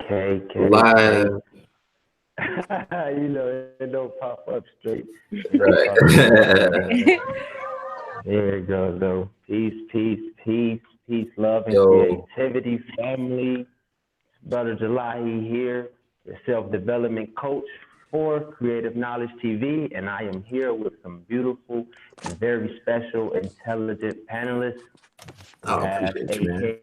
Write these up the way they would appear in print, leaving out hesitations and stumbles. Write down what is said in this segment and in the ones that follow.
Live. You know, it don't pop up straight. Right. There it goes, though. Peace, peace, peace, peace, love, and Yo, creativity, family. Brother Jalahi here, your self-development coach for Creative Knowledge TV, and I am here with some beautiful and very special, intelligent panelists. We I have appreciate you, man.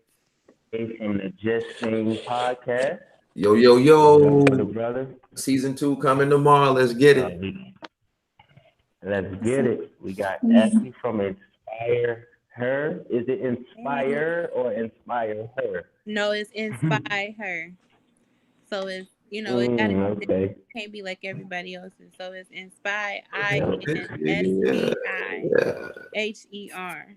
AK from the Just Sing podcast. Yo, yo, What's up for the yo. brother? Season 2 coming tomorrow. Let's get it. Let's get it. We got Effie from Inspire Her. Is it Inspire or Inspire Her? No, it's Inspire Her. So it's, it Okay. can't be like everybody else's. So it's Inspire Yeah. INSPIHER.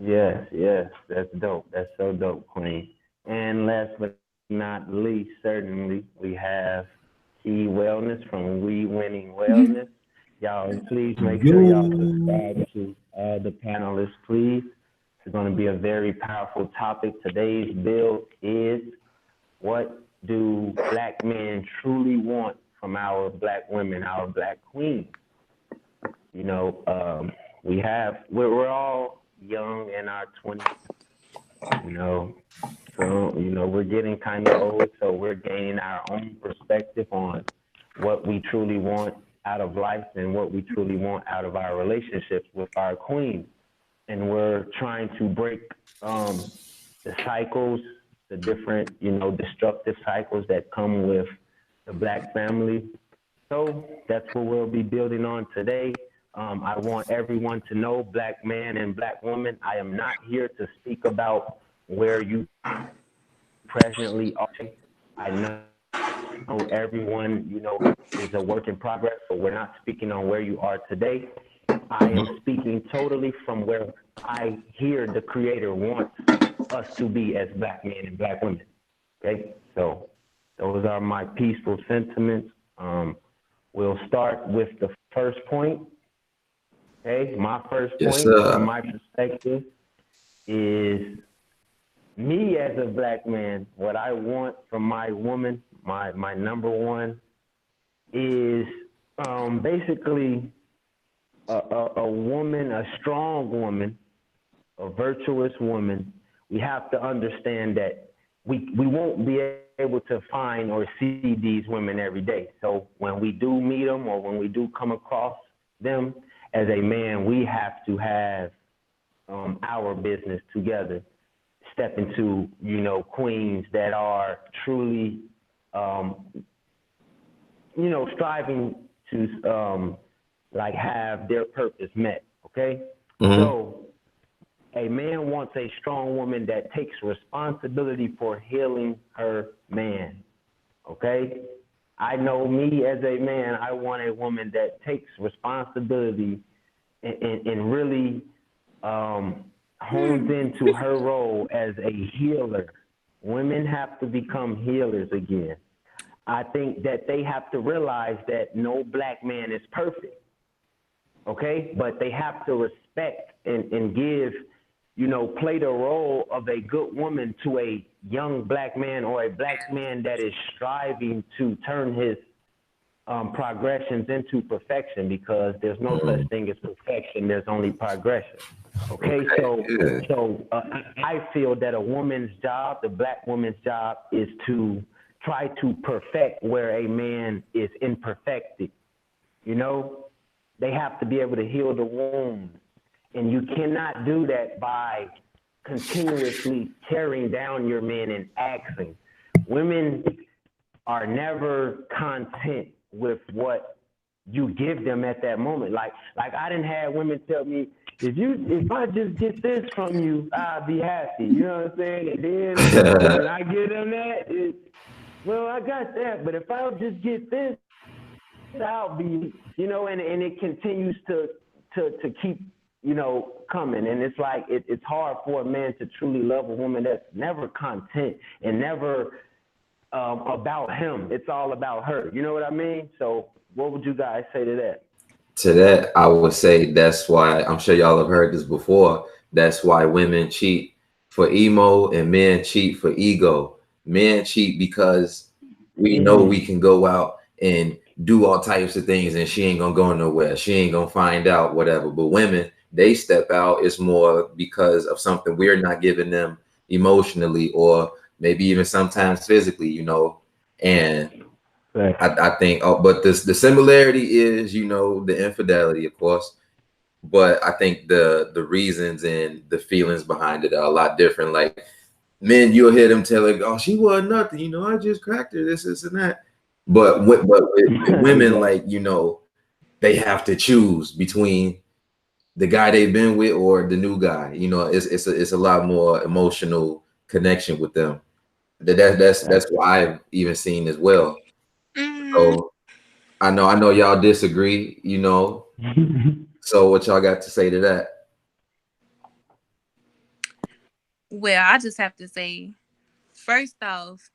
Yes. That's dope. That's so dope, Queen. And last but not least, certainly, we have Key Wellness from We Winning Wellness. Y'all, please make sure y'all subscribe to the panelists, please. It's going to be a very powerful topic. Today's build is, what do black men truly want from our black women, our black queens? You know, we're all young in our 20s, so, we're getting kind of old, so we're gaining our own perspective on what we truly want out of life and what we truly want out of our relationships with our queens. And we're trying to break the cycles, the different, destructive cycles that come with the black family. So that's what we'll be building on today. I want everyone to know, black man and black woman, I am not here to speak about where you presently are. I know everyone, is a work in progress, so we're not speaking on where you are today. I am speaking totally from where I hear the Creator wants us to be as black men and black women. Okay, so those are my peaceful sentiments. We'll start with the first point. Okay, my first point from my perspective is, me as a black man, what I want from my woman, my number one, is basically a woman, a strong woman, a virtuous woman. We have to understand that we won't be able to find or see these women every day. So when we do meet them or when we do come across them, as a man, we have to have our business together. Step into, queens that are truly, striving to, have their purpose met, okay? Mm-hmm. So a man wants a strong woman that takes responsibility for healing her man, okay? I know me as a man, I want a woman that takes responsibility and really hones into her role as a healer. Women have to become healers again. I think that they have to realize that no black man is perfect, okay? But they have to respect and give, play the role of a good woman to a young black man or a black man that is striving to turn his progressions into perfection, because there's no such thing as perfection. There's only progression. Okay, so I feel that a woman's job, the black woman's job, is to try to perfect where a man is imperfected. They have to be able to heal the wounds. And you cannot do that by continuously tearing down your men and asking. Women are never content with what you give them at that moment. Like I didn't have women tell me, if I just get this from you, I'll be happy. You know what I'm saying? And then when I give them that, well, I got that, but if I'll just get this, I'll be, and it continues to keep, coming. And it's like, it's hard for a man to truly love a woman that's never content and never about him. It's all about her. You know what I mean? So what would you guys say to that? To that, I would say that's why, I'm sure y'all have heard this before, that's why women cheat for emo and men cheat for ego. men cheat because we know we can go out and do all types of things and she ain't gonna go nowhere. She ain't gonna find out, whatever. But women, they step out, it's more because of something we're not giving them emotionally or maybe even sometimes physically, you know. And I think, but the similarity is, you know, the infidelity, of course. But I think the reasons and the feelings behind it are a lot different. Like men, you'll hear them tell like, "Oh, she wasn't nothing," you know, I just cracked her, this and that. But with women, like, you know, they have to choose between the guy they've been with or the new guy. You know, it's a lot more emotional connection with them. That's what I've even seen as well. So I know y'all disagree, you know. So what y'all got to say to that? Well, I just have to say, first off,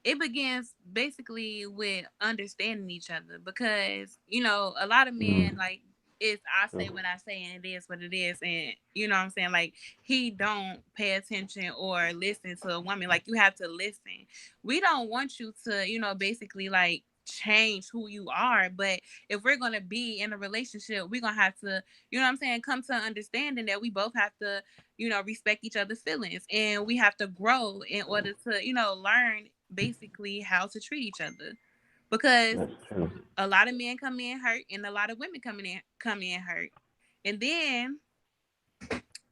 it begins basically with understanding each other because, you know, a lot of men, like, it's I say what I say and it is what it is. And you know what I'm saying? Like, he don't pay attention or listen to a woman. Like, you have to listen. We don't want you to, you know, basically like change who you are. But if we're going to be in a relationship, we're going to have to, you know what I'm saying, come to an understanding that we both have to, you know, respect each other's feelings. And we have to grow in order to, you know, learn basically how to treat each other. Because a lot of men come in hurt and a lot of women come in hurt. And then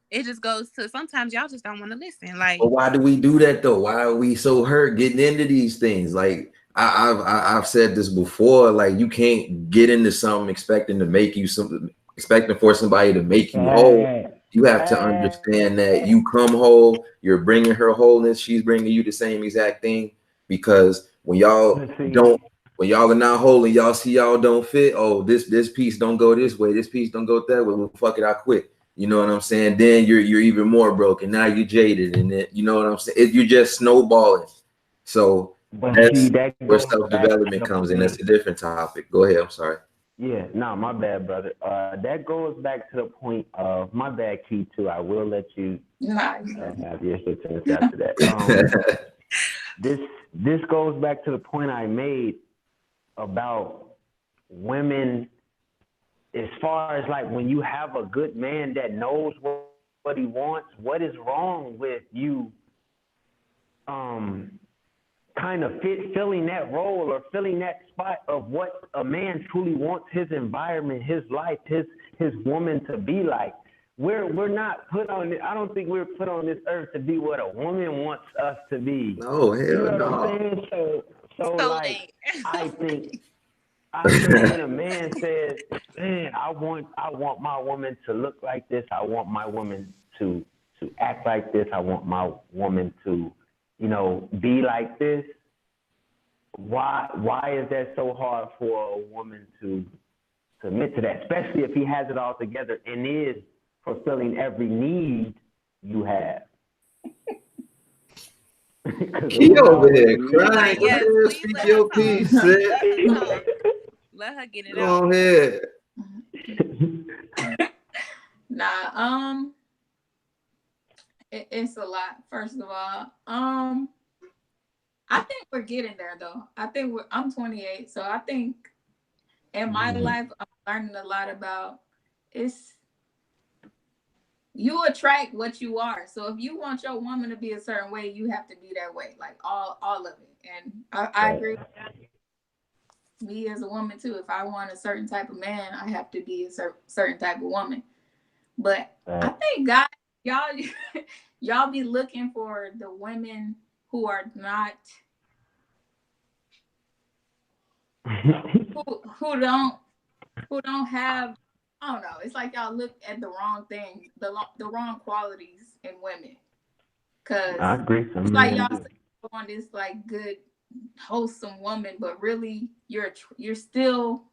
it just goes to sometimes y'all just don't want to listen. Like, but why do we do that though? Why are we so hurt getting into these things? Like I've said this before. Like you can't get into something expecting to make you something, expecting for somebody to make you whole. You have to understand that you come whole. You're bringing her wholeness. She's bringing you the same exact thing. Because when y'all are not whole and y'all see y'all don't fit, oh, this piece don't go this way, this piece don't go that way. Well, fuck it, I quit. You know what I'm saying? Then you're even more broken. Now you're jaded, and then, you know what I'm saying? You're just snowballing. So that's where self-development comes in. That's a different topic. Go ahead. I'm sorry. Yeah, no, my bad, brother. That goes back to the point of my bad, Key, too. I will let you have your sentence after that. This goes back to the point I made about women. As far as like when you have a good man that knows what he wants, what is wrong with you kind of filling that role or filling that spot of what a man truly wants his environment, his life, his woman to be like? We're not put on I don't think we're put on this earth to be what a woman wants us to be. No, hell you know no. what I'm saying? So like I think when a man says, "Man, I want my woman to look like this. I want my woman to act like this. I want my woman to, you know, be like this." Why is that so hard for a woman to submit to that, especially if he has it all together and is fulfilling every need you have? He over here crying. Yes, Speak your piece. Let her get it Go out. ahead. Nah, it's a lot. First of all, I think we're getting there though. I'm 28, so I think in my life I'm learning a lot about you attract what you are. So if you want your woman to be a certain way, you have to be that way, like all of it. And I agree with me as a woman too. If I want a certain type of man, I have to be a certain type of woman. But I think guys, y'all be looking for the women who are not who don't have, I don't know. It's like y'all look at the wrong things, the wrong qualities in women. Cause I agree. It's like y'all want this like good, wholesome woman, but really you're still,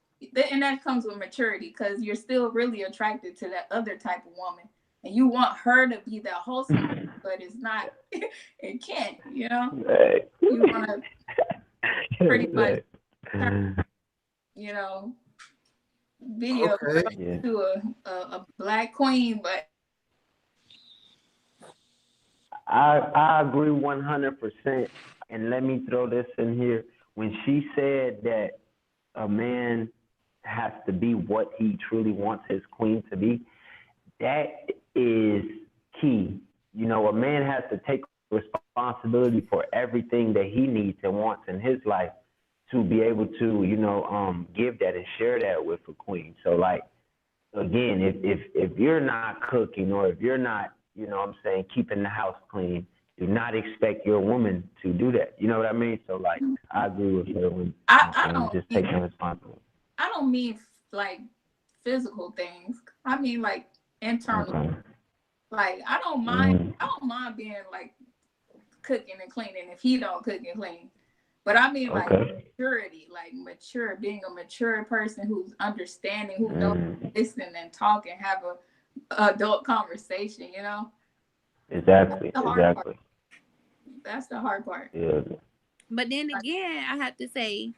and that comes with maturity, because you're still really attracted to that other type of woman, and you want her to be that wholesome, but it's not. It can't, you know. You want to pretty much, you know, be to a black queen, but I agree 100%. And let me throw this in here. When she said that a man has to be what he truly wants his queen to be, that is key. You know, a man has to take responsibility for everything that he needs and wants in his life to be able to, give that and share that with a queen. So like again, if you're not cooking or if you're not, keeping the house clean, do not expect your woman to do that. You know what I mean? So like I agree with her when I don't just taking responsibility. I don't mean like physical things. I mean like internal. Okay. Like I don't mind being like cooking and cleaning if he don't cook and clean. But I mean like maturity, like being a mature person who's understanding, who knows listen and talk and have a adult conversation, you know? Exactly. That's the hard part. Yeah. But then again, I have to say,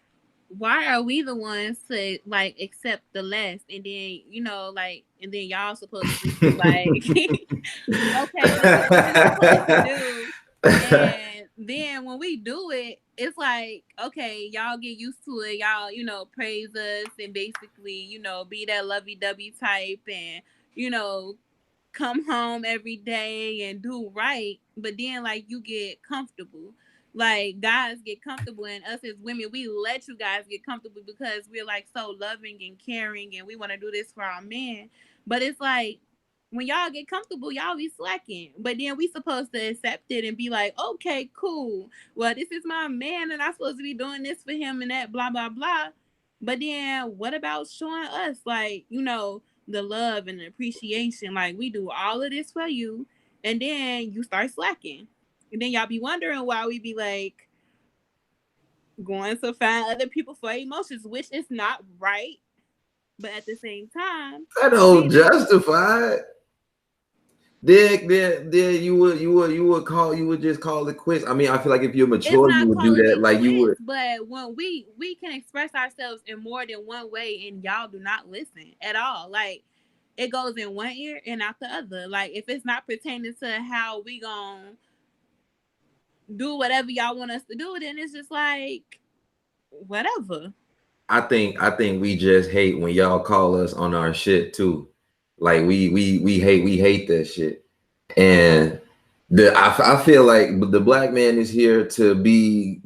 why are we the ones to like accept the less, and then and then y'all supposed to be like, okay, this is what we're supposed to do, and then when we do it, it's like, okay, y'all get used to it, y'all praise us and basically be that lovey-dovey type, and come home every day and do right, but then like you get comfortable. Like guys get comfortable, and us as women, we let you guys get comfortable because we're like so loving and caring, and we want to do this for our men. But it's like when y'all get comfortable, y'all be slacking. But then we supposed to accept it and be like, okay, cool. Well, this is my man, and I'm supposed to be doing this for him and that, blah blah blah. But then what about showing us like the love and the appreciation? Like we do all of this for you, and then you start slacking. And then y'all be wondering why we be like going to find other people for emotions, which is not right. But at the same time, I don't justify it. Then you would just call it quits. I mean, I feel like if you're mature, you would do that. Like you would. But when we can express ourselves in more than one way, and y'all do not listen at all. Like it goes in one ear and out the other. Like if it's not pertaining to how we gonna do whatever y'all want us to do, then it's just like whatever. I think we just hate when y'all call us on our shit too. Like we hate that shit. And I feel like the black man is here to be,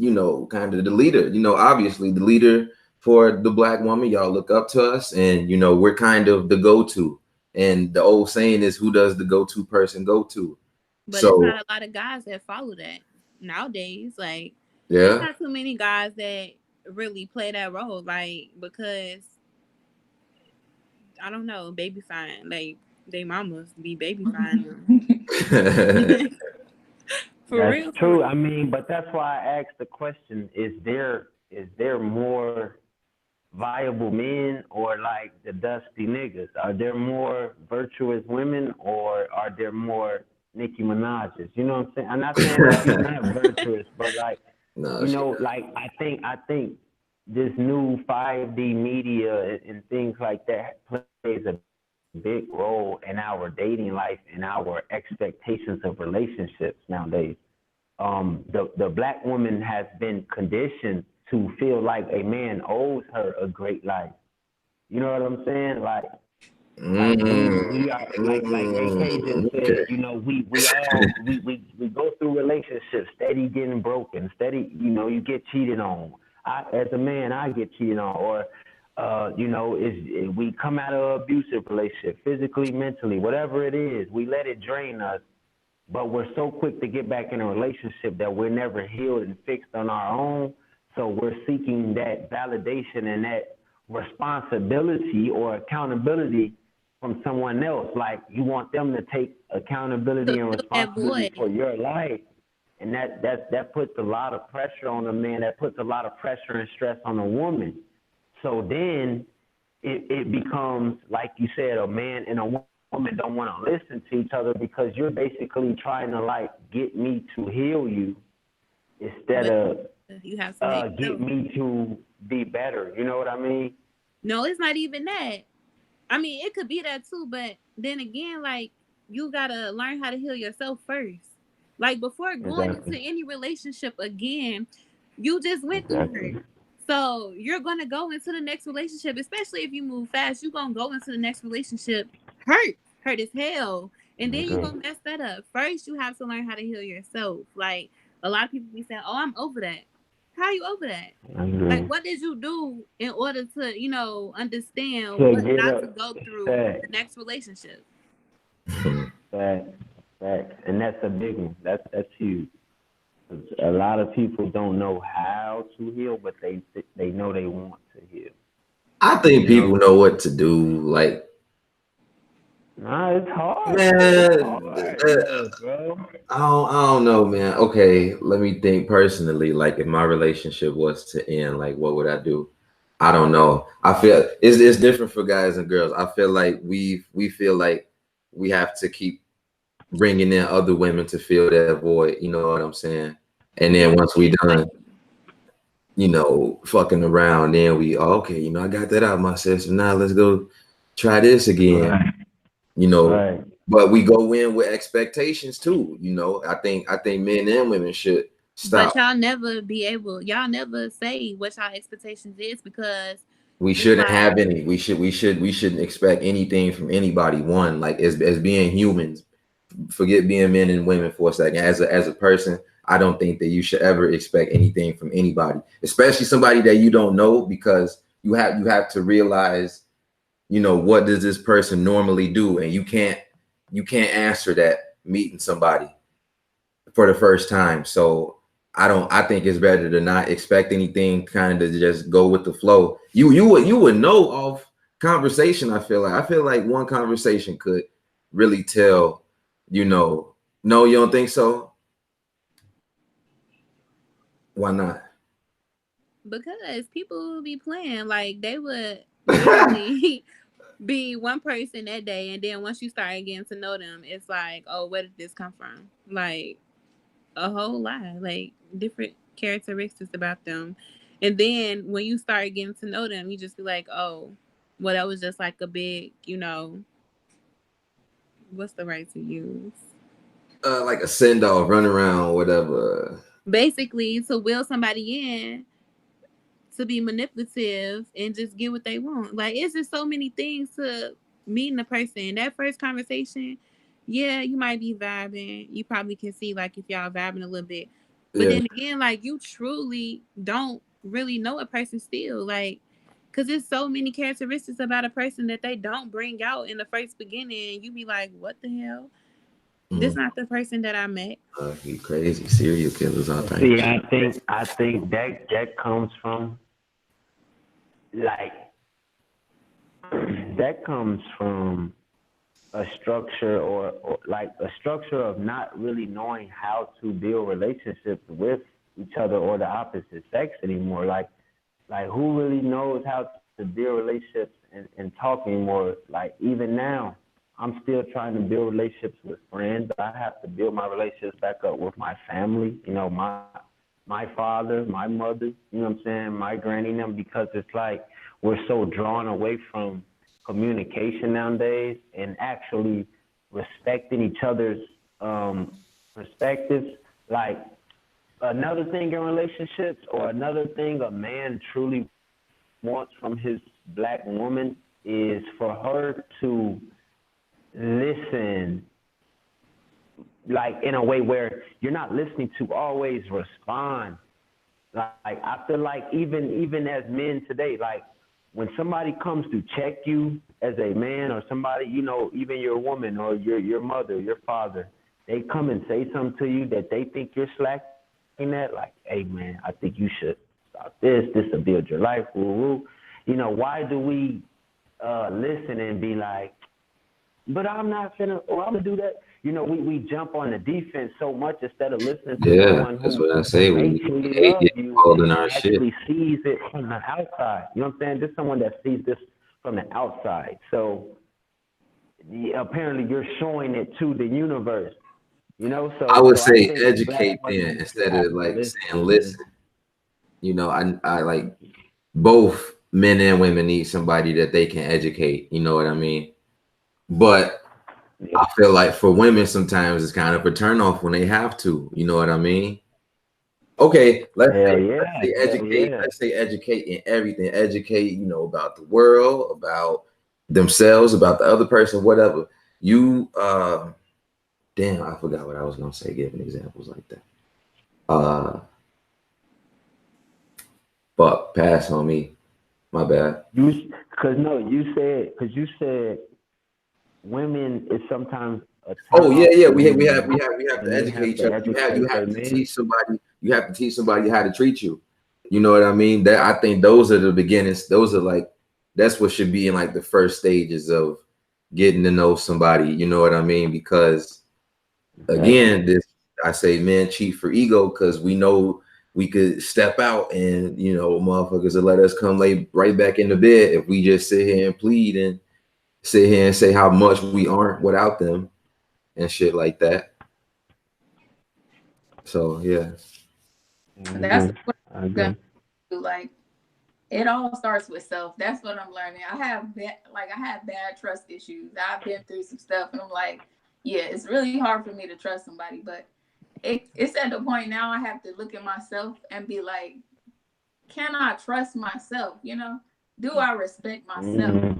kind of the leader. Obviously the leader for the black woman. Y'all look up to us, and we're kind of the go-to. And the old saying is, who does the go-to person go to? But it's not a lot of guys that follow that nowadays. Like, there's not too many guys that really play that role. Like, because I don't know, baby fine. Like, they mamas be baby fine. That's true. I mean, but that's why I asked the question: Is there more viable men or like the dusty niggas? Are there more virtuous women or are there more Nicki Minaj's? You know what I'm saying? I'm not saying that she's not virtuous, but like, like I think this new 5D media and things like that plays a big role in our dating life and our expectations of relationships nowadays. The black woman has been conditioned to feel like a man owes her a great life. You know what I'm saying? Like we are like AK just said, we go through relationships, steady getting broken, steady, you get cheated on. As a man, I get cheated on, or we come out of an abusive relationship, physically, mentally, whatever it is, we let it drain us. But we're so quick to get back in a relationship that we're never healed and fixed on our own. So we're seeking that validation and that responsibility or accountability from someone else. Like you want them to take accountability and responsibility for your life. And that puts a lot of pressure on a man. That puts a lot of pressure and stress on a woman. So then it becomes, like you said, a man and a woman don't want to listen to each other because you're basically trying to like get me to heal you instead of you have to get me to be better. You know what I mean? No, it's not even that. I mean, it could be that too, but then again, like you gotta learn how to heal yourself first. Like before going Exactly. into any relationship again, you just went through hurt. So you're gonna go into the next relationship, especially if you move fast, you're gonna go into the next relationship hurt as hell. And then you're gonna mess that up. First, you have to learn how to heal yourself. Like a lot of people be saying, "Oh, I'm over that." How are you over that? Like, what did you do in order to, you know, understand To what get not to up, go through fact, the next relationship? fact, fact, and that's a big one. That's huge. A lot of people don't know how to heal, but they know they want to heal. I think You know, people know what to do. Like, nah, it's hard. It's man, hard, though, bro. I don't know, man. Okay, let me think personally. Like, if my relationship was to end, like, what would I do? I don't know. I feel it's different for guys and girls. I feel like we feel like we have to keep bringing in other women to fill that void. You know what I'm saying? And then once we done, you know, fucking around, then we okay. You know, I got that out of my system. Now let's go try this again. Right, You know, right. but we go in with expectations too. You know, I think men and women should But stop. y'all never say what y'all expectations is because We it's shouldn't like, have any. We shouldn't expect anything from anybody. One, like as being humans, forget being men and women for a second. As a person, I don't think that you should ever expect anything from anybody, especially somebody that you don't know, because you have to realize, you know, what does this person normally do, and you can't answer that meeting somebody for the first time. So I think it's better to not expect anything, kind of just go with the flow. You would know off conversation. I feel like one conversation could really tell, you know. No, you don't think so? Why not? because people be playing like they would literally be one person that day, and then once you start getting to know them, it's like, oh, where did this come from? Like a whole lot, like different characteristics about them. And then when you start getting to know them, you just be like, oh, well, that was just like a big, you know, what's the right to use? Like a send off, run around, whatever. Basically, to will somebody in to be manipulative and just get what they want. Like, it's just so many things to meeting a person. That first conversation, yeah, you might be vibing. You probably can see like if y'all vibing a little bit. But Yeah. then again, like you truly don't really know a person still. Like, cause there's so many characteristics about a person that they don't bring out in the first beginning. You be like, what the hell? This Mm. not the person that I met. You crazy serial killers, all type of See, shit. I think that comes from like that comes from a structure or like a structure of not really knowing how to build relationships with each other or the opposite sex anymore. Like who really knows how to build relationships and talk anymore? Like even now, I'm still trying to build relationships with friends. I have to build my relationships back up with my family. You know, my father, my mother. You know what I'm saying? My granny and them, because it's like we're so drawn away from communication nowadays and actually respecting each other's perspectives. Like another thing in relationships, or another thing a man truly wants from his black woman, is for her to listen, like in a way where you're not listening to always respond. Like I feel like even as men today, like when somebody comes to check you as a man, or somebody, you know, even your woman or your mother, your father, they come and say something to you that they think you're slacking at, like, hey man, I think you should stop this. This will build your life. Woo woo. You know, why do we listen and be like, but I'm not finna, or I'm gonna do that. You know, we jump on the defense so much instead of listening to Yeah, someone that's who what I say. may We truly hate love getting you called in and our shit. actually sees it from the outside. You know what I'm saying? Just someone that sees this from the outside. So apparently you're showing it to the universe. You know, I so would so I say think black educate then, women just instead have of to like saying listen. listen. You know, I like both men and women need somebody that they can educate. You know what I mean? But I feel like for women sometimes it's kind of a turn off when they have to. You know what I mean? Okay, let's say educate. Let's say educate in everything. Educate, you know, about the world, about themselves, about the other person, whatever. You damn, I forgot what I was gonna say, giving examples like that. But pass on me. My bad. You said women is sometimes a Oh yeah, turn-off yeah. to We women, have to and men educate have each to other. You educate their have to men. teach somebody. You have to teach somebody how to treat you. You know what I mean? That I think those are the beginnings. Those are like that's what should be in like the first stages of getting to know somebody. You know what I mean? Because again, this I say men cheat for ego because we know we could step out and you know motherfuckers will let us come lay right back in the bed if we just sit here and plead and sit here and say how much we aren't without them and shit like that. So yeah. That's what I'm gonna do. Like, it all starts with self. That's what I'm learning. I have bad trust issues. I've been through some stuff, and I'm like, yeah, it's really hard for me to trust somebody. But it's at the point now I have to look at myself and be like, can I trust myself? You know, do I respect myself?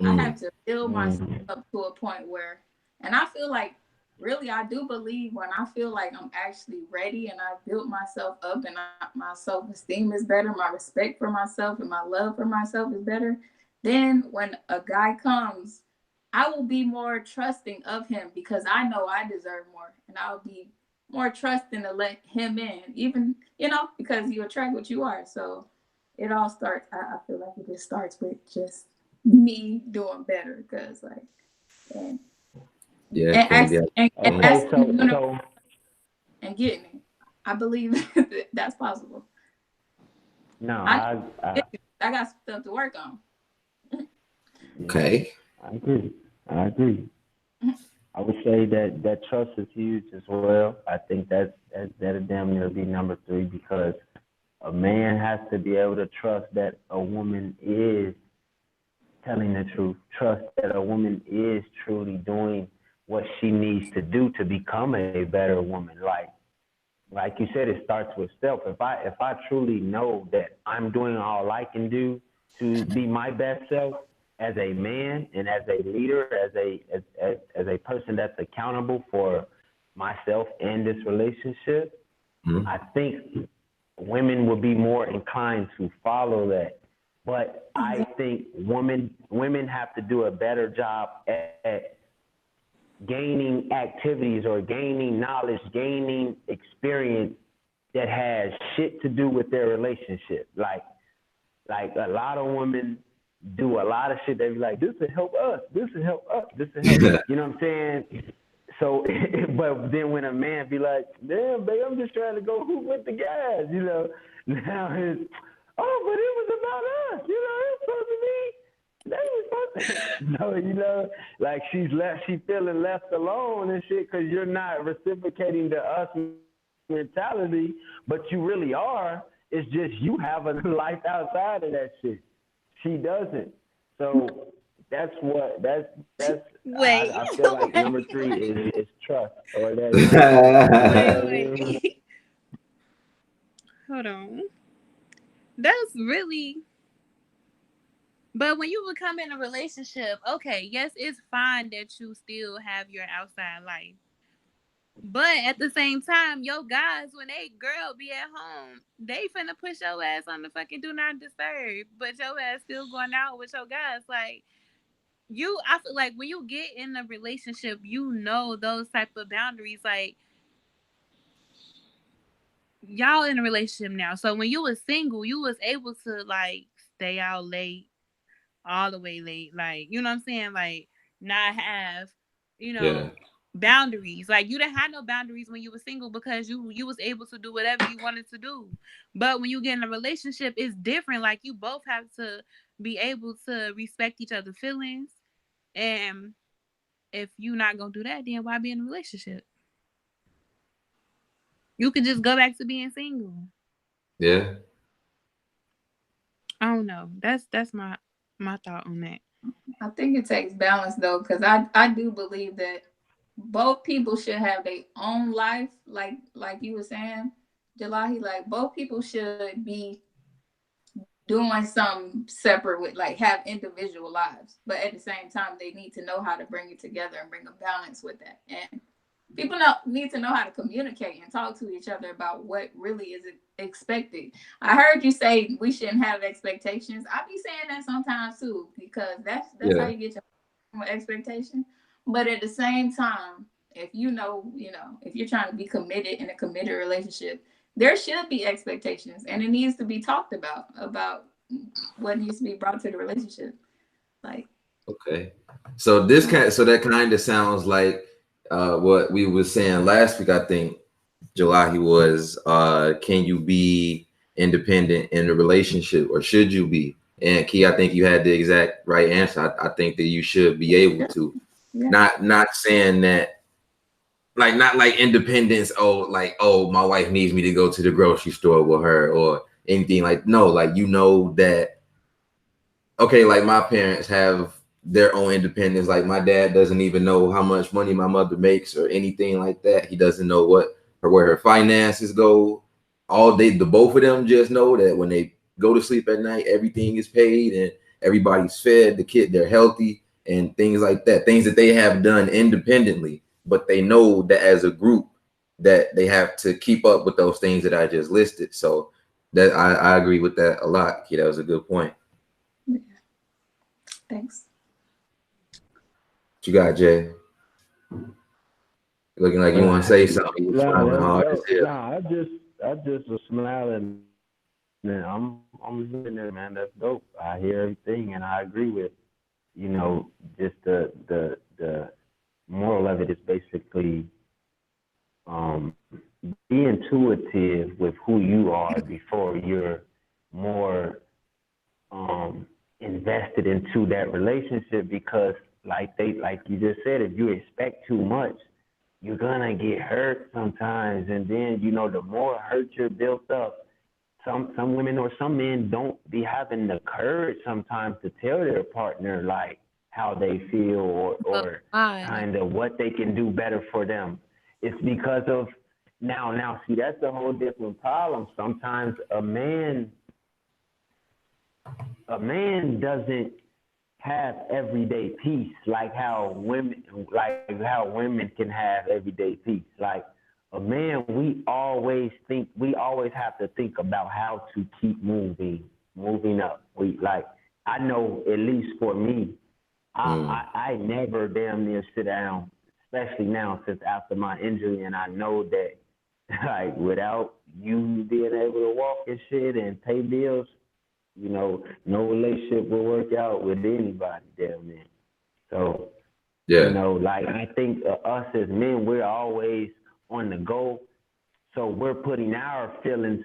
I have to build myself up to a point where, and I feel like really I do believe when I feel like I'm actually ready and I've built myself up and my self-esteem is better, my respect for myself and my love for myself is better, then when a guy comes, I will be more trusting of him because I know I deserve more and I'll be more trusting to let him in, even, you know, because you attract what you are. So it all starts, I feel like it just starts with just me doing better because like and and getting it. I believe that's possible. No, I got stuff to work on. Okay. I agree. I would say that trust is huge as well. I think that'll damn near be number 3 because a man has to be able to trust that a woman is telling the truth, trust that a woman is truly doing what she needs to do to become a better woman. Like you said, it starts with self. If I truly know that I'm doing all I can do to be my best self as a man and as a leader, as a person that's accountable for myself and this relationship, I think women will be more inclined to follow that. But I think women have to do a better job at gaining activities or gaining knowledge, gaining experience that has shit to do with their relationship. Like a lot of women do a lot of shit. They be like, this will help us. This will help us. This will help. You know what I'm saying? So, but then when a man be like, damn, babe, I'm just trying to go hoop with the guys, you know. Now it's, oh, but it was about us. You know, it's supposed to be. They were supposed to. No, you know, like she feeling left alone and shit because you're not reciprocating the us mentality, but you really are. It's just you have a life outside of that shit. She doesn't. So that's Wait. I feel like number 3 is trust or that. Wait. Hold on. That's really. But when you become in a relationship, okay, yes, it's fine that you still have your outside life. But at the same time, your guys, when they girl be at home, they finna push your ass on the fucking do not disturb. But your ass still going out with your guys. Like I feel like when you get in a relationship, you know those type of boundaries. Like y'all in a relationship now. So when you was single, you was able to like stay out late, all the way late. Like, you know what I'm saying? Like not have, boundaries. Like you didn't have no boundaries when you were single because you was able to do whatever you wanted to do. But when you get in a relationship, it's different. Like you both have to be able to respect each other's feelings. And if you're not gonna do that, then why be in a relationship? You could just go back to being single. Yeah. I don't know. That's my thought on that. I think it takes balance though, because I do believe that both people should have their own life, like you were saying, Jalahi. Like both people should be doing something separate with like have individual lives, but at the same time they need to know how to bring it together and bring a balance with that. And people need to know how to communicate and talk to each other about what really is expected. I heard you say we shouldn't have expectations. I be saying that sometimes too, because that's how you get your expectation. But at the same time, if you know, if you're trying to be committed in a committed relationship, there should be expectations, and it needs to be talked about what needs to be brought to the relationship. Like, okay, so that kind of sounds like what we were saying last week. I think July was can you be independent in a relationship, or should you be? And Key, I think you had the exact right answer. I think that you should be able to. yeah. Not saying that, like, not like independence. Oh, like, oh, my wife needs me to go to the grocery store with her or anything. Like, no, like, that. Okay, like my parents have their own independence. Like my dad doesn't even know how much money my mother makes or anything like that. He doesn't know where her finances go. All day, the both of them just know that when they go to sleep at night, everything is paid and everybody's fed. They're healthy and things like that. Things that they have done independently, but they know that as a group that they have to keep up with those things that I just listed. So that I agree with that a lot. Kid, that was a good point. Yeah. Thanks. What you got, Jay? Looking like you want to say something. You're smiling hard as hell. I just was smiling. Man, I'm listening there, man. That's dope. I hear everything, and I agree with, just the moral of it is basically be intuitive with who you are before you're more invested into that relationship, because like you just said, if you expect too much, you're gonna get hurt sometimes, and then the more hurt you're built up, some women or some men don't be having the courage sometimes to tell their partner like how they feel or kind of what they can do better for them. It's because of now see, that's a whole different problem. Sometimes a man doesn't have everyday peace like how women can have everyday peace. Like a man, we always have to think about how to keep moving up. I know, at least for me, I never damn near sit down, especially now since after my injury, and I know that like without you being able to walk and shit and pay bills, no relationship will work out with anybody damn near. So, yeah, like I think us as men, we're always on the go. So we're putting our feelings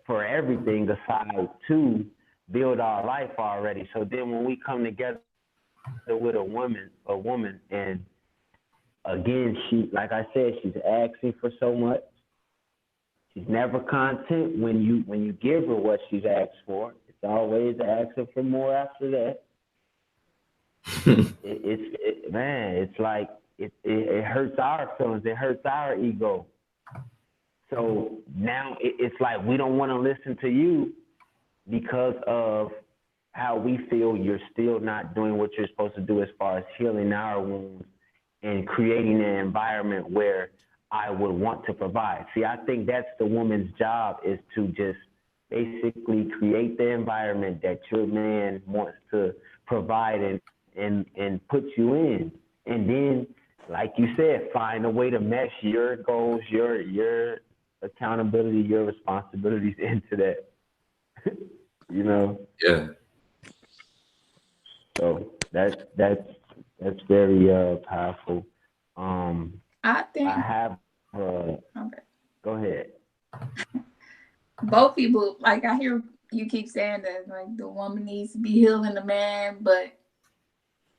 for everything aside to build our life already. So then when we come together with a woman, and again, she, like I said, she's asking for so much. She's never content when you give her what she's asked for. It's always asking for more after that. It's like it hurts our feelings. It hurts our ego. So now it's like we don't want to listen to you because of how we feel you're still not doing what you're supposed to do as far as healing our wounds and creating an environment where I would want to provide. See, I think that's the woman's job, is to just basically create the environment that your man wants to provide and put you in. And then, like you said, find a way to mesh your goals, your accountability, your responsibilities into that. Yeah. So that's very powerful. I think I have. okay. Go ahead. Both people, like I hear you keep saying that like the woman needs to be healing the man, but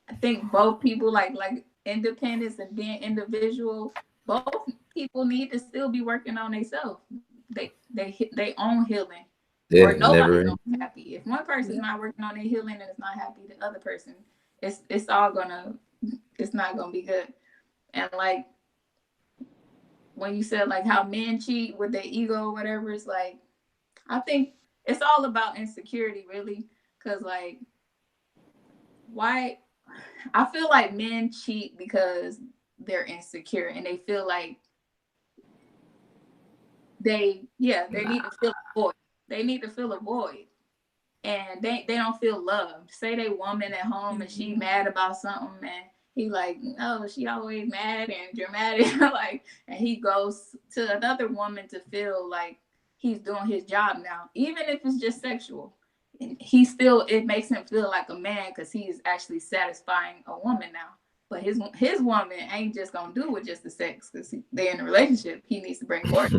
I think both people like independence and being individual. Both people need to still be working on themselves. They own healing. Yeah, or nobody's never. gonna be happy. If one person's not working on their healing and is not happy, the other person it's not gonna be good. And like when you said like how men cheat with their ego or whatever, it's like I think it's all about insecurity, really, because like why I feel like men cheat because they're insecure and they feel like they need to fill a void. They need to fill a void. And they don't feel loved. Say they woman at home and she mad about something and he like, oh, she always mad and dramatic, like, and he goes to another woman to feel like he's doing his job now, even if it's just sexual. It makes him feel like a man because he's actually satisfying a woman now. But his woman ain't just gonna do with just the sex because they're in a relationship. He needs to bring forth.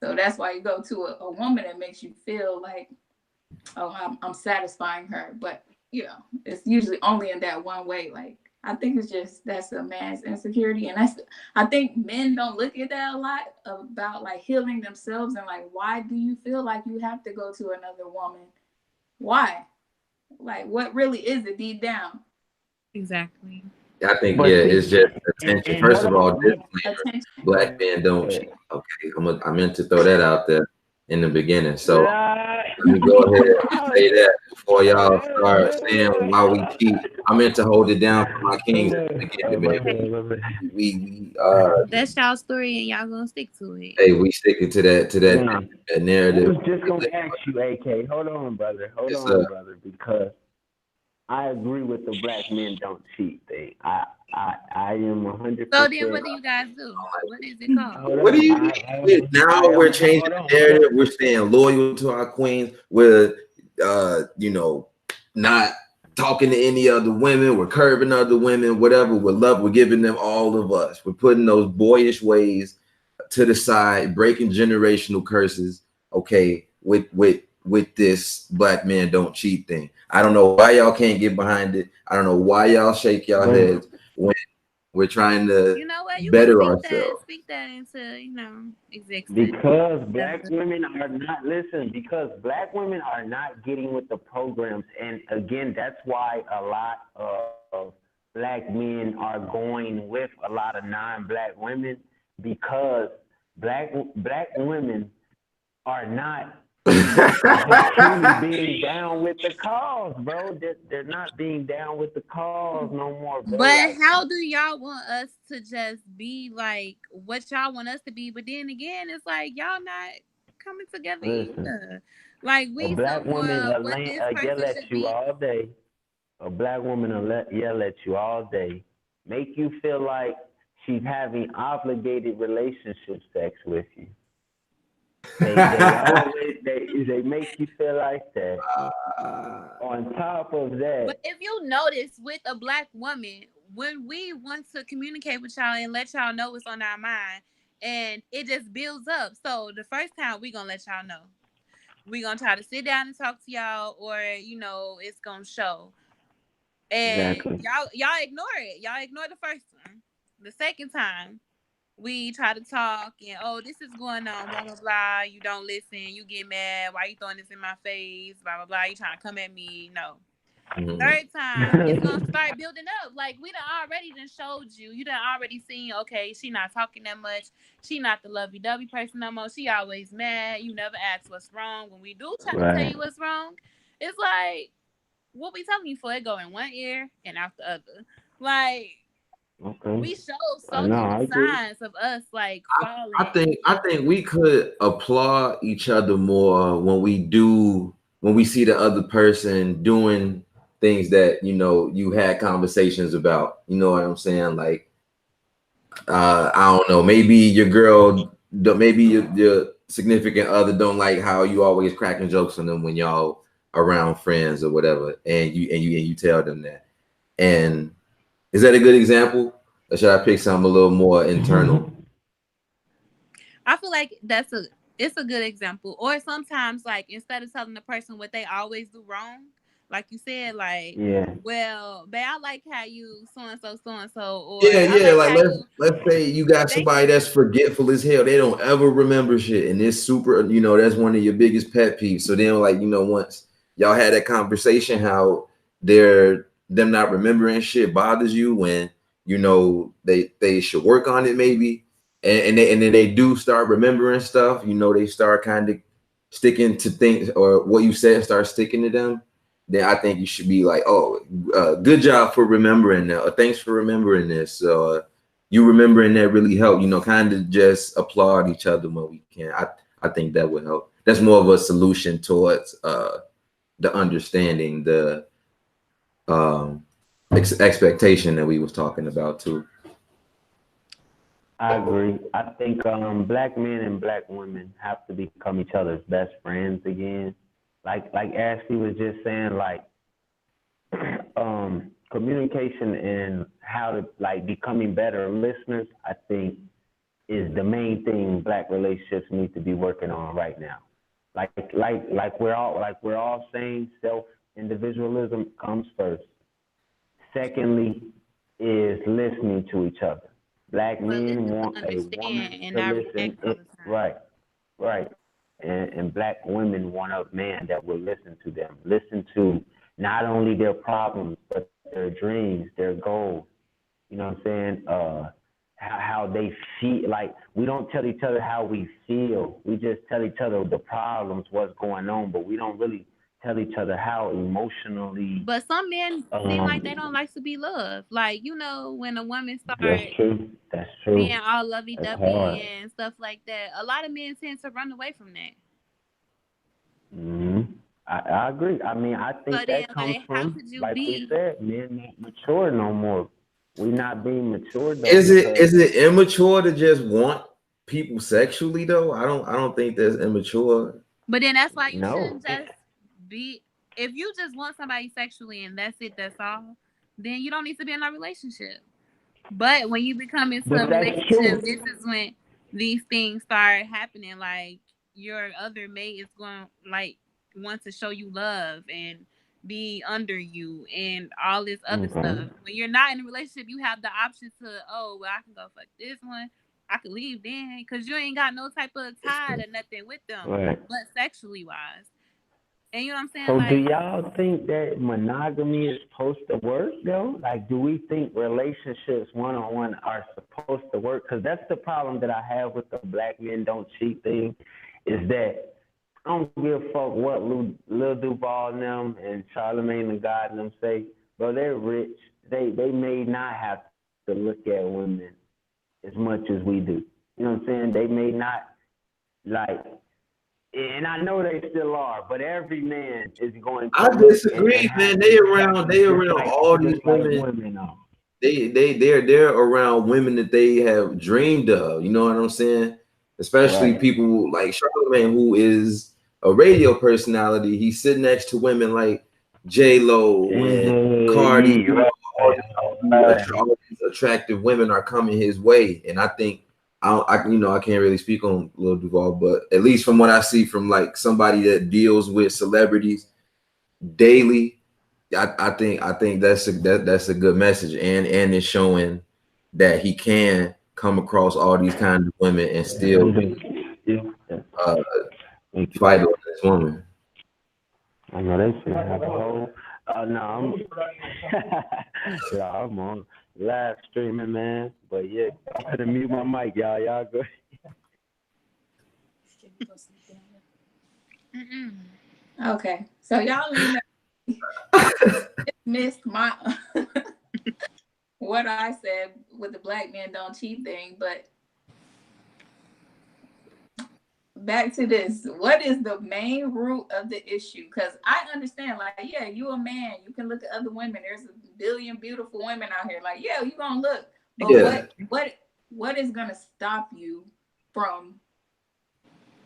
So that's why you go to a woman that makes you feel like, oh, I'm satisfying her. But you know, it's usually only in that one way. Like I think it's just that's a man's insecurity, and I think men don't look at that a lot about like healing themselves and like why do you feel like you have to go to another woman? Why? Like what really is it deep down? Exactly. I think it's just attention. First of all, black men don't cheat. Okay, I meant to throw that out there in the beginning. So let me go ahead and say that before y'all start saying why we cheat. I meant to hold it down for my kings at the beginning. We that's y'all's story and y'all gonna stick to it. Hey, we sticking to that narrative. I was just gonna ask you, AK. Hold on, brother. Hold on, brother, because I agree with the black men don't cheat thing. I am 100%. So then what do you guys do? What is it called? What do you now we're changing the narrative. We're staying loyal to our queens. We're not talking to any other women. We're curbing other women, whatever. We're giving them all of us. We're putting those boyish ways to the side, breaking generational curses, okay, with this black men don't cheat thing. I don't know why y'all can't get behind it. I don't know why y'all shake y'all heads when we're trying to better ourselves. Speak that into, existence. Because black women are not, because black women are not getting with the programs. And again, that's why a lot of black men are going with a lot of non-black women, because black women are not truly being down with the cause, bro. They're not being down with the cause no more, bro. But how do y'all want us to just be like what y'all want us to be? But then again, it's like y'all not coming together either. Like we a black woman will yell at you all day. A black woman will yell at you all day, make you feel like she's having obligated relationship sex with you. They make you feel like that. On top of that, but if you notice with a black woman, when we want to communicate with y'all and let y'all know what's on our mind, and it just builds up. So the first time we gonna let y'all know, we gonna try to sit down and talk to y'all, or it's gonna show. And y'all ignore it. Y'all ignore the first one. The second time, we try to talk and this is going on, blah blah blah. You don't listen, you get mad. Why you throwing this in my face? Blah blah blah. You trying to come at me? No. Third time, it's gonna start building up. Like we done showed you. You done already seen. Okay, she not talking that much. She not the lovey-dovey person no more. She always mad. You never ask what's wrong. When we do try to tell you what's wrong, it's like what we telling you for? It go in one ear and out the other. Like. Okay. We show so many signs of us like falling. I think we could applaud each other more when we see the other person doing things that you had conversations about. You know what I'm saying? Like I don't know, maybe your girl, maybe your significant other don't like how you always cracking jokes on them when y'all around friends or whatever, and you tell them that. And is that a good example? Or should I pick something a little more internal? I feel like it's a good example. Or sometimes, like, instead of telling the person what they always do wrong, like you said, like, well, babe, I like how you so and so, or let's say you got somebody that's forgetful as hell. They don't ever remember shit, and it's super. That's one of your biggest pet peeves. So then, like, once y'all had that conversation, how they're them not remembering shit bothers you, when you know they should work on it maybe, and then they do start remembering stuff, you know, they start kind of sticking to things, or what you said start sticking to them, then I think you should be like, oh, good job for remembering that, or thanks for remembering this, you remembering that really helped, you know, kind of just applaud each other when we can. I think that would help. That's more of a solution towards the understanding, the expectation that we was talking about too. I agree. I think black men and black women have to become each other's best friends again. Like Ashley was just saying, like communication and how to like becoming better listeners, I think is the main thing black relationships need to be working on right now. Like we're all saying, self individualism comes first. Secondly, is listening to each other. Black But men listen to want a woman understand and to not listen. react all the time. Right. And black women want a man that will listen to them, listen to not only their problems, but their dreams, their goals. You know what I'm saying? How they feel. Like, we don't tell each other how we feel. We just tell each other the problems, what's going on, but we don't really tell each other how emotionally. But some men seem like they don't like to be loved. Like, you know, when a woman That's starts true. That's being true. all lovey That's dovey hard. and stuff like that, a lot of men tend to run away from that. hmm I agree. I mean, I So think then, that comes like, how from, could you like we be? said, men not mature no more. We not being mature though Is because it immature to just want people sexually though? I don't think that's immature. But then that's why you no. shouldn't just be. If you just want somebody sexually and that's it, that's all, then you don't need to be in a relationship. But when you become into a But that's relationship, true. this is when these things start happening. Like your other mate is going like want to show you love and be under you and all this other Okay. stuff. When you're not in a relationship, you have the option to, oh well, I can go fuck this one. I could leave then because you ain't got no type of tie or nothing with them, Right. but sexually wise. And you know what I'm saying? So do Like, y'all think that monogamy is supposed to work though? Like, do we think relationships one on one are supposed to work? Because that's the problem that I have with the black men don't cheat thing, is that I don't give a fuck what Lil Duval and them and Charlemagne the God and them say. Bro, they're rich. They may not have to look at women as much as we do. You know what I'm saying? They may not like, and I know they still are, but every man is going I to look disagree, and have man. an They attraction around all these just like women. women are. They're around women that they have dreamed of. You know what I'm saying? Especially Right. people like Charlamagne, who is a radio personality. He's sitting next to women like J Lo and Cardi. Yeah, You know, right. all these attractive women are coming his way, and I think I can't really speak on Lil Duval, but at least from what I see from like somebody that deals with celebrities daily, I think that's a good message, and it's showing that he can come across all these kinds of women and still be uh, vital to this woman. I know they should have a whole. No, I'm on live streaming, man. But yeah, I'm gonna mute my mic, y'all. Y'all go. Okay, so y'all ain't missed my what I said with the black men don't cheat thing, but back to this. What is the main root of the issue? Because I understand, like, yeah, you a man, you can look at other women. There's a billion beautiful women out here. Like, yeah, you gonna look, but Yeah. what is gonna stop you from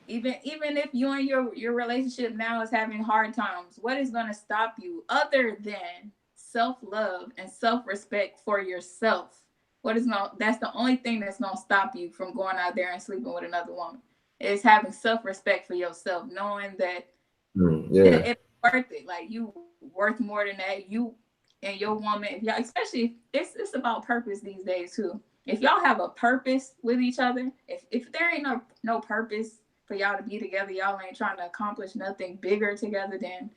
even if you and your relationship now is having hard times? What is gonna stop you other than self-love and self-respect for yourself? That's the only thing that's gonna stop you from going out there and sleeping with another woman, is having self-respect for yourself, knowing that it's worth it. Like, you worth more than that. You and your woman, if y'all, especially it's about purpose these days too. If y'all have a purpose with each other, if there ain't no purpose for y'all to be together, y'all ain't trying to accomplish nothing bigger together, then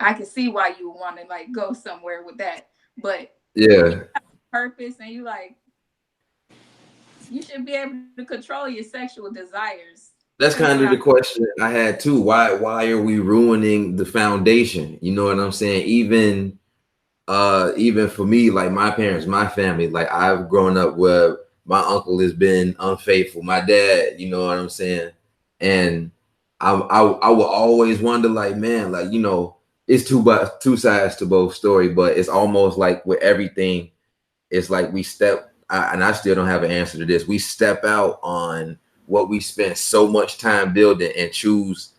I can see why you want to like go somewhere with that. But Yeah. when you have a purpose and you like, you should be able to control your sexual desires. That's kind of the question I had too. Why are we ruining the foundation? You know what I'm saying? Even for me, like my parents, my family, like I've grown up where my uncle has been unfaithful, my dad, you know what I'm saying? And I will always wonder, like, man, like, you know, it's two sides to both story, but it's almost like with everything, it's like and I still don't have an answer to this. We step out on what we spent so much time building and choose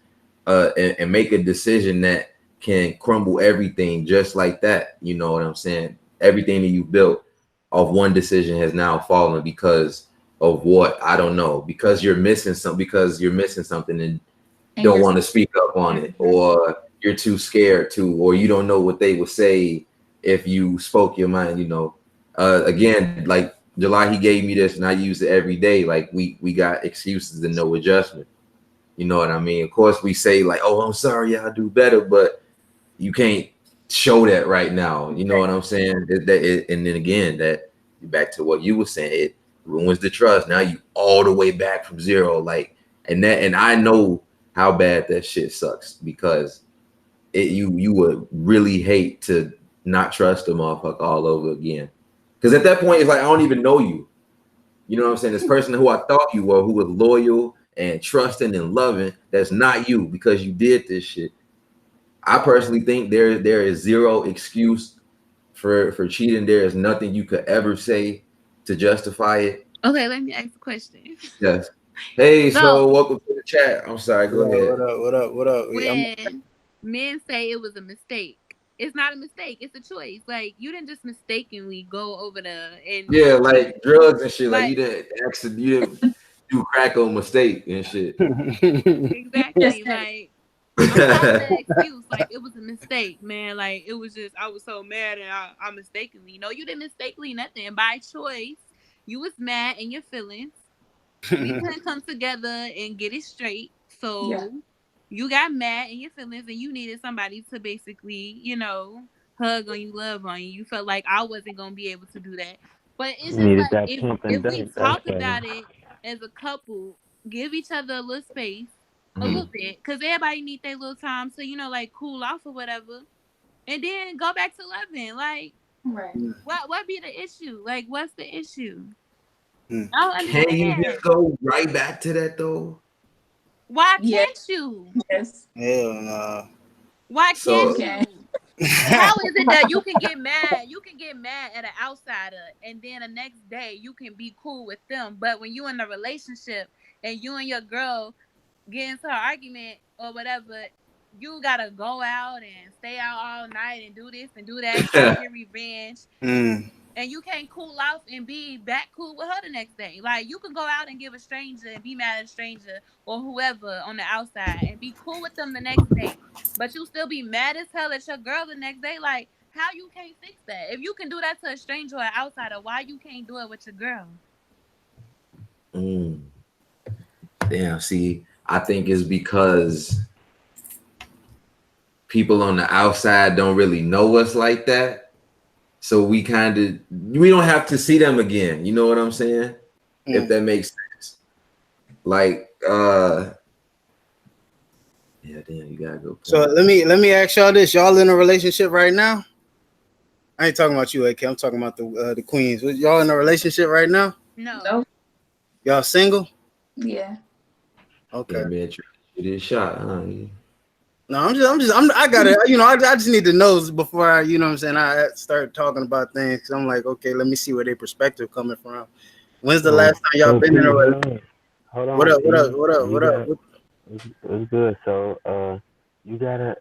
and make a decision that can crumble everything just like that. You know what I'm saying? Everything that you built off one decision has now fallen because of what? I don't know. Because you're missing something and don't want to speak up on it, or you're too scared to, or you don't know what they would say if you spoke your mind, you know. Again, like July, he gave me this and I use it every day. Like we got excuses and no adjustment. You know what I mean? Of course, we say like, "Oh, I'm sorry, I'll do better," but you can't show that right now. You know what I'm saying? And then again, that back to what you were saying, it ruins the trust. Now you all the way back from zero. Like, and I know how bad that shit sucks because you would really hate to not trust a motherfucker all over again. Because at that point, it's like I don't even know you. You know what I'm saying? This person who I thought you were, who was loyal and trusting and loving, that's not you because you did this shit. I personally think there is zero excuse for cheating. There is nothing you could ever say to justify it. Okay, let me ask a question. Yes. Hey, so welcome to the chat. I'm sorry. Go ahead. What up? When men say it was a mistake, it's not a mistake. It's a choice. Like you didn't just mistakenly go over there and like drugs and shit. Like you didn't do crack on mistake and shit. Exactly. Like I'm calling that excuse. Like it was a mistake, man. Like it was just I was so mad and I mistakenly. No, you didn't mistakenly nothing. By choice, you was mad in your feelings. We couldn't come together and get it straight. So you got mad in your feelings and you needed somebody to basically, you know, hug on you, love on you. You felt like I wasn't gonna be able to do that. But it's just like if we talk about it as a couple, give each other a little space, a little bit, because everybody need their little time to, you know, like cool off or whatever, and then go back to loving. Like, what be the issue? Like, what's the issue? I don't understand. Can you just go right back to that though? Why can't you? Yes. Hell no. Why can't you? How is it that you can get mad? You can get mad at an outsider, and then the next day you can be cool with them. But when you in a relationship and you and your girl get into an argument or whatever, you gotta go out and stay out all night and do this and do that, try to get revenge. And you can't cool off and be back cool with her the next day. Like you can go out and give a stranger and be mad at a stranger or whoever on the outside and be cool with them the next day, but you still be mad as hell at your girl the next day. Like how you can't fix that? If you can do that to a stranger or an outsider, why you can't do it with your girl? Damn. See, I think it's because people on the outside don't really know us like that. So we don't have to see them again. You know what I'm saying? If that makes sense. Like, yeah, damn, you gotta go. So let me ask y'all this. Y'all in a relationship right now? I ain't talking about you, AK. I'm talking about the queens. Y'all in a relationship right now? No. Y'all single? Yeah. Okay. Yeah, man, you did shot, huh? No, I gotta, you know, I just need to know before I, you know what I'm saying, I start talking about things. Cause I'm like, okay, let me see where their perspective coming from. When's the last time y'all been in a relationship? Hold on. What up? It's good. So, you gotta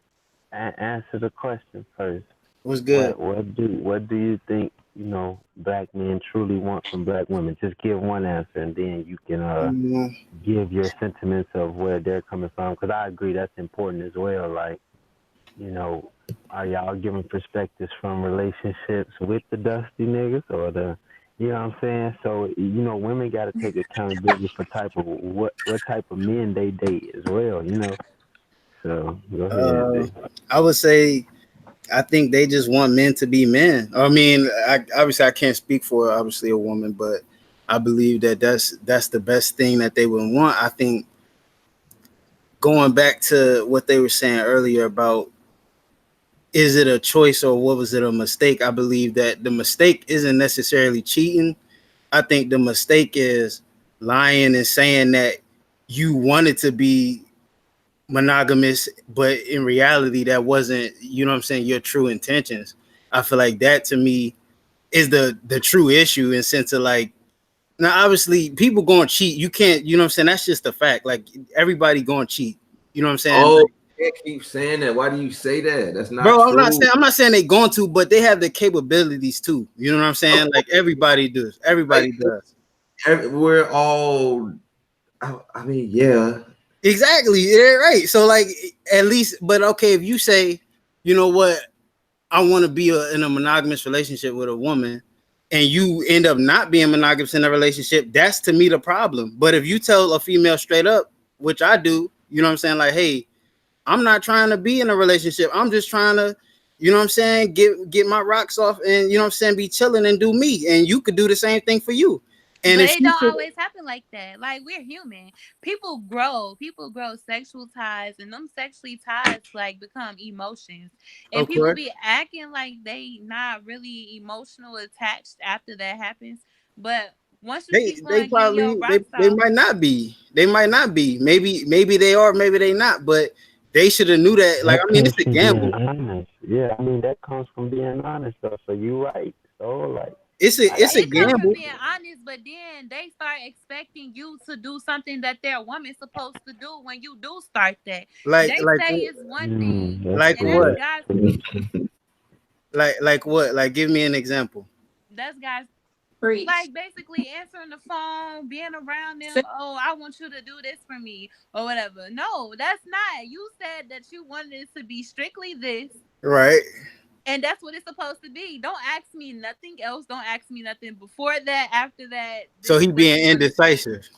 answer the question first. What's good? What do you think, you know, black men truly want from black women? Just give one answer, and then you can give your sentiments of where they're coming from. Because I agree that's important as well. Like, you know, are y'all giving perspectives from relationships with the dusty niggas or the, you know what I'm saying? So, you know, women got to take accountability for what type of men they date as well, you know. So go ahead. I would say I think they just want men to be men. I mean, obviously I can't speak for obviously a woman, but I believe that that's the best thing that they would want. I think going back to what they were saying earlier about is it a choice or what was it a mistake? I believe that the mistake isn't necessarily cheating. I think the mistake is lying and saying that you wanted to be monogamous, but in reality that wasn't, you know what I'm saying, your true intentions. I feel like that to me is the true issue in sense of like, now obviously people going to cheat. You can't, you know what I'm saying, that's just a fact. Like everybody going to cheat. You know what I'm saying? Oh, you can't keep saying that. Why do you say that? That's not Bro, true. I'm not saying they going to, but they have the capabilities too. You know what I'm saying? Like everybody does. Everybody does. We're all, I mean, yeah. Exactly. Yeah, right. So like at least, but okay, if you say, you know what, I want to be in a monogamous relationship with a woman, and you end up not being monogamous in a relationship, that's to me the problem. But if you tell a female straight up, which I do, you know what I'm saying, like, hey, I'm not trying to be in a relationship. I'm just trying to, you know what I'm saying, get my rocks off and, you know what I'm saying, be chilling and do me. And you could do the same thing for you. And but if it you don't could, always happen like that. Like we're human. People grow sexual ties, and them sexually ties like become emotions. And of people course, be acting like they not really emotional attached after that happens. But once you keep they on getting your probably rocks they off, might not be. They might not be. Maybe they are, maybe they not, but they should have knew that. Like, That I mean, comes it's a from being gamble. honest. Yeah, I mean that comes from being honest though. So you right. So like It's a it comes from gamble. being honest, but then they start expecting you to do something that their woman's supposed to do when you do start that. Like They say it's one thing, that's like and that's what? good. guys Like what? Like give me an example. that's guys Preach. like basically answering the phone, being around them. Say- Oh, I want you to do this for me or whatever. No, that's not. You said that you wanted it to be strictly this. Right. And that's what it's supposed to be. Don't ask me nothing else. Don't ask me nothing before that, after that. So This he is what being you want to do. indecisive.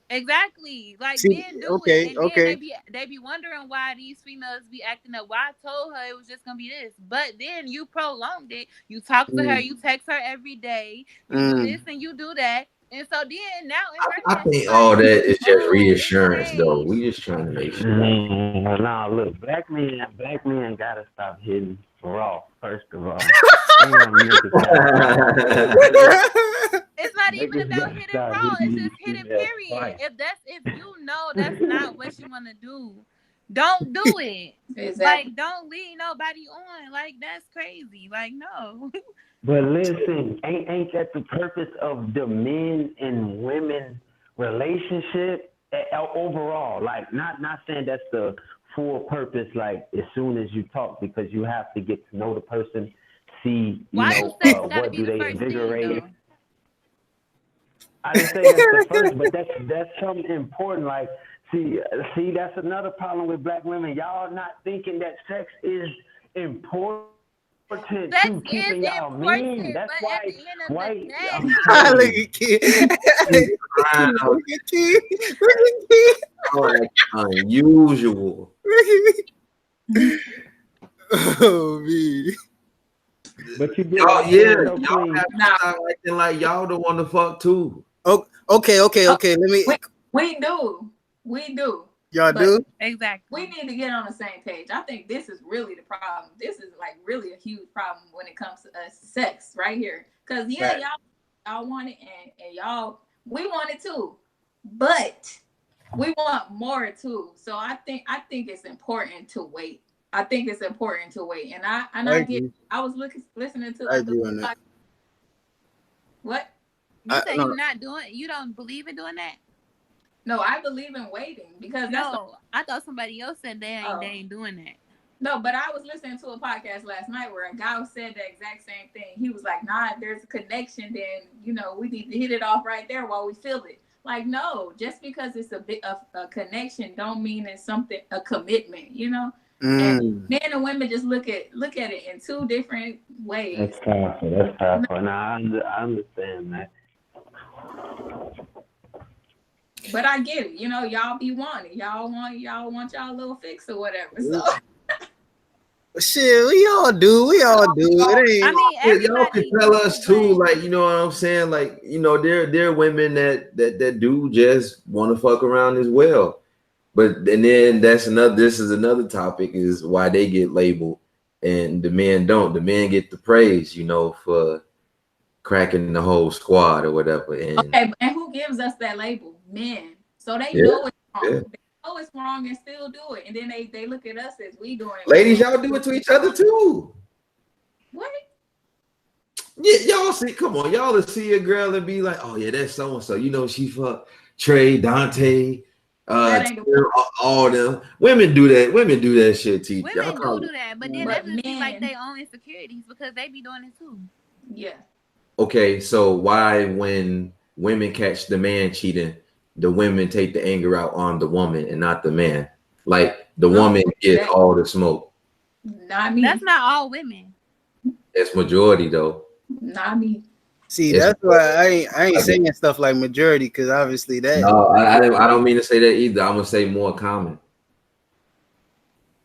Exactly. Like See, men do it, okay, and then okay. they be wondering why these females be acting up. Well, I told her it was just gonna be this, but then you prolonged it. You talk to her, Mm, you text her every day, you do this mm. and you do that, and so then now in I her head she's think all like, that is just oh, it reassurance, though. changed. We just trying to make sure. Nah, look, black men gotta stop hitting raw. First of all, damn niggas It's not even niggas about gotta hitting stop raw. hitting It's these just hitting females period. twice. If you know that's not what you want to do, don't do it. Exactly. Like don't lead nobody on. Like that's crazy. Like no. But listen, ain't that the purpose of the men and women relationship overall? Like, not saying that's the full purpose. Like, as soon as you talk, because you have to get to know the person, see, Why do sex got to what be do the they first thing invigorate. though? I didn't say that's the first, but that's something important. Like, see, that's another problem with black women. Y'all not thinking that sex is important Sex to is keeping y'all mean. important, That's but at why the end of the white. I'm day, Look telling at you. kid. He's crying out Look at kid. Look at kid. like unusual. Oh me. But you get what Y'all, I'm yeah, saying, though, y'all Queen. have to Nah, start acting like y'all don't want to fuck too. Oh, okay. oh, Let me. we do. We do. Y'all But do? exactly. we need to get on the same page. I think this is really the problem. This is like really a huge problem when it comes to sex right here. Cause yeah, Right. y'all want it and y'all we want it too. But we want more too. So I think it's important to wait. I think it's important to wait. And I get agree. I was listening to I the agree on that. what? You say No. you not doing. You don't believe in doing that. No, I believe in waiting because that's No, I thought somebody else said they ain't doing that. no, but I was listening to a podcast last night where a guy said the exact same thing. He was like, nah, if there's a connection, then, we need to hit it off right there while we feel it. Like, no, just because it's a bit of a connection don't mean it's something, a commitment, And men and women just look at it in two different ways. That's powerful. That's powerful. Now I understand that. But I get it. You know, y'all be wanting. Y'all want y'all little fix or whatever. So shit, we all do. It ain't. I mean, Yeah, y'all can everybody tell do, us too, but like, you know what I'm saying? Like, you know, there are women that do just want to fuck around as well. But and then this is another topic, is why they get labeled and the men don't. The men get the praise, you know, for cracking the whole squad or whatever. And okay, and who gives us that label? Men. So they yeah, know it's wrong. yeah. They know it's wrong and still do it. And then they look at us as we doing it. Ladies, y'all do it to each other too. What? Yeah, y'all see, come on, y'all to see a girl and be like, oh yeah, that's so and so. You know, she fucked Trey, Dante, That ain't all them. Women do that. Women do that shit, T. Y'all women do that. But then But that just be like men- their own insecurities because they be doing it too. Yeah. Okay, so why when women catch the man cheating, the women take the anger out on the woman and not the man? Like the woman gets all the smoke. Not me. That's not all women. It's majority though. Not me. See, It's- that's why I ain't saying stuff like majority, because obviously that. No, I don't mean to say that either. I'm gonna say more common.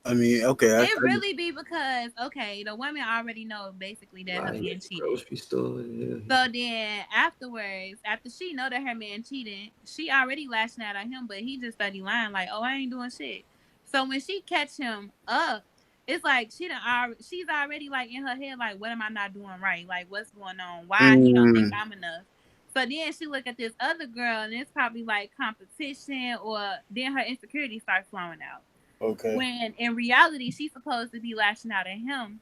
I mean, okay. It really be because, okay, the women already know basically that her man cheated. Grocery store. Yeah. So then afterwards, after she know that her man cheated, she already lashing out at him, but he just started lying like, oh, I ain't doing shit. So when she catch him up, it's like she's already like in her head like, what am I not doing right? Like, what's going on? Why he don't think I'm enough? So then she look at this other girl and it's probably like competition, or then her insecurity starts flowing out. Okay. When in reality, she's supposed to be lashing out at him.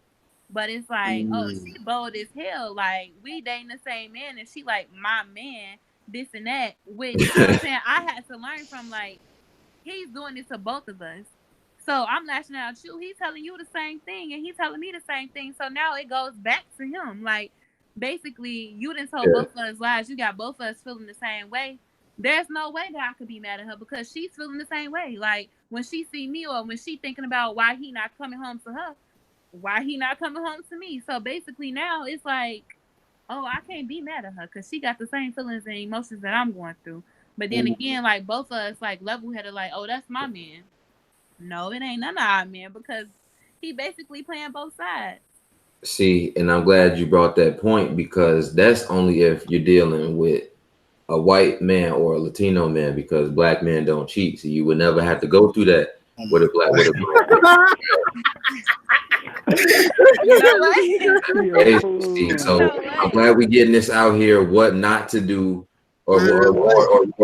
But it's like, oh, she bold as hell. Like, we dating the same man. And she like, my man, this and that. Which, you know what I'm saying? I had to learn from, like, he's doing this to both of us. So I'm lashing out at you. He's telling you the same thing. And he's telling me the same thing. So now it goes back to him. Like, basically, you done told both of us lies. You got both of us feeling the same way. There's no way that I could be mad at her because she's feeling the same way. Like, when she see me or when she thinking about why he not coming home to her, why he not coming home to me? So basically now it's like, oh, I can't be mad at her because she got the same feelings and emotions that I'm going through. But then again, like, both of us like level headed, like, oh, that's my man. No, it ain't none of our men because he basically playing both sides. See, and I'm glad you brought that point, because that's only if you're dealing with a white man or a Latino man, because black men don't cheat. So you would never have to go through that with a black You know what? Hey, see, so I'm glad we're getting this out here, what not to do or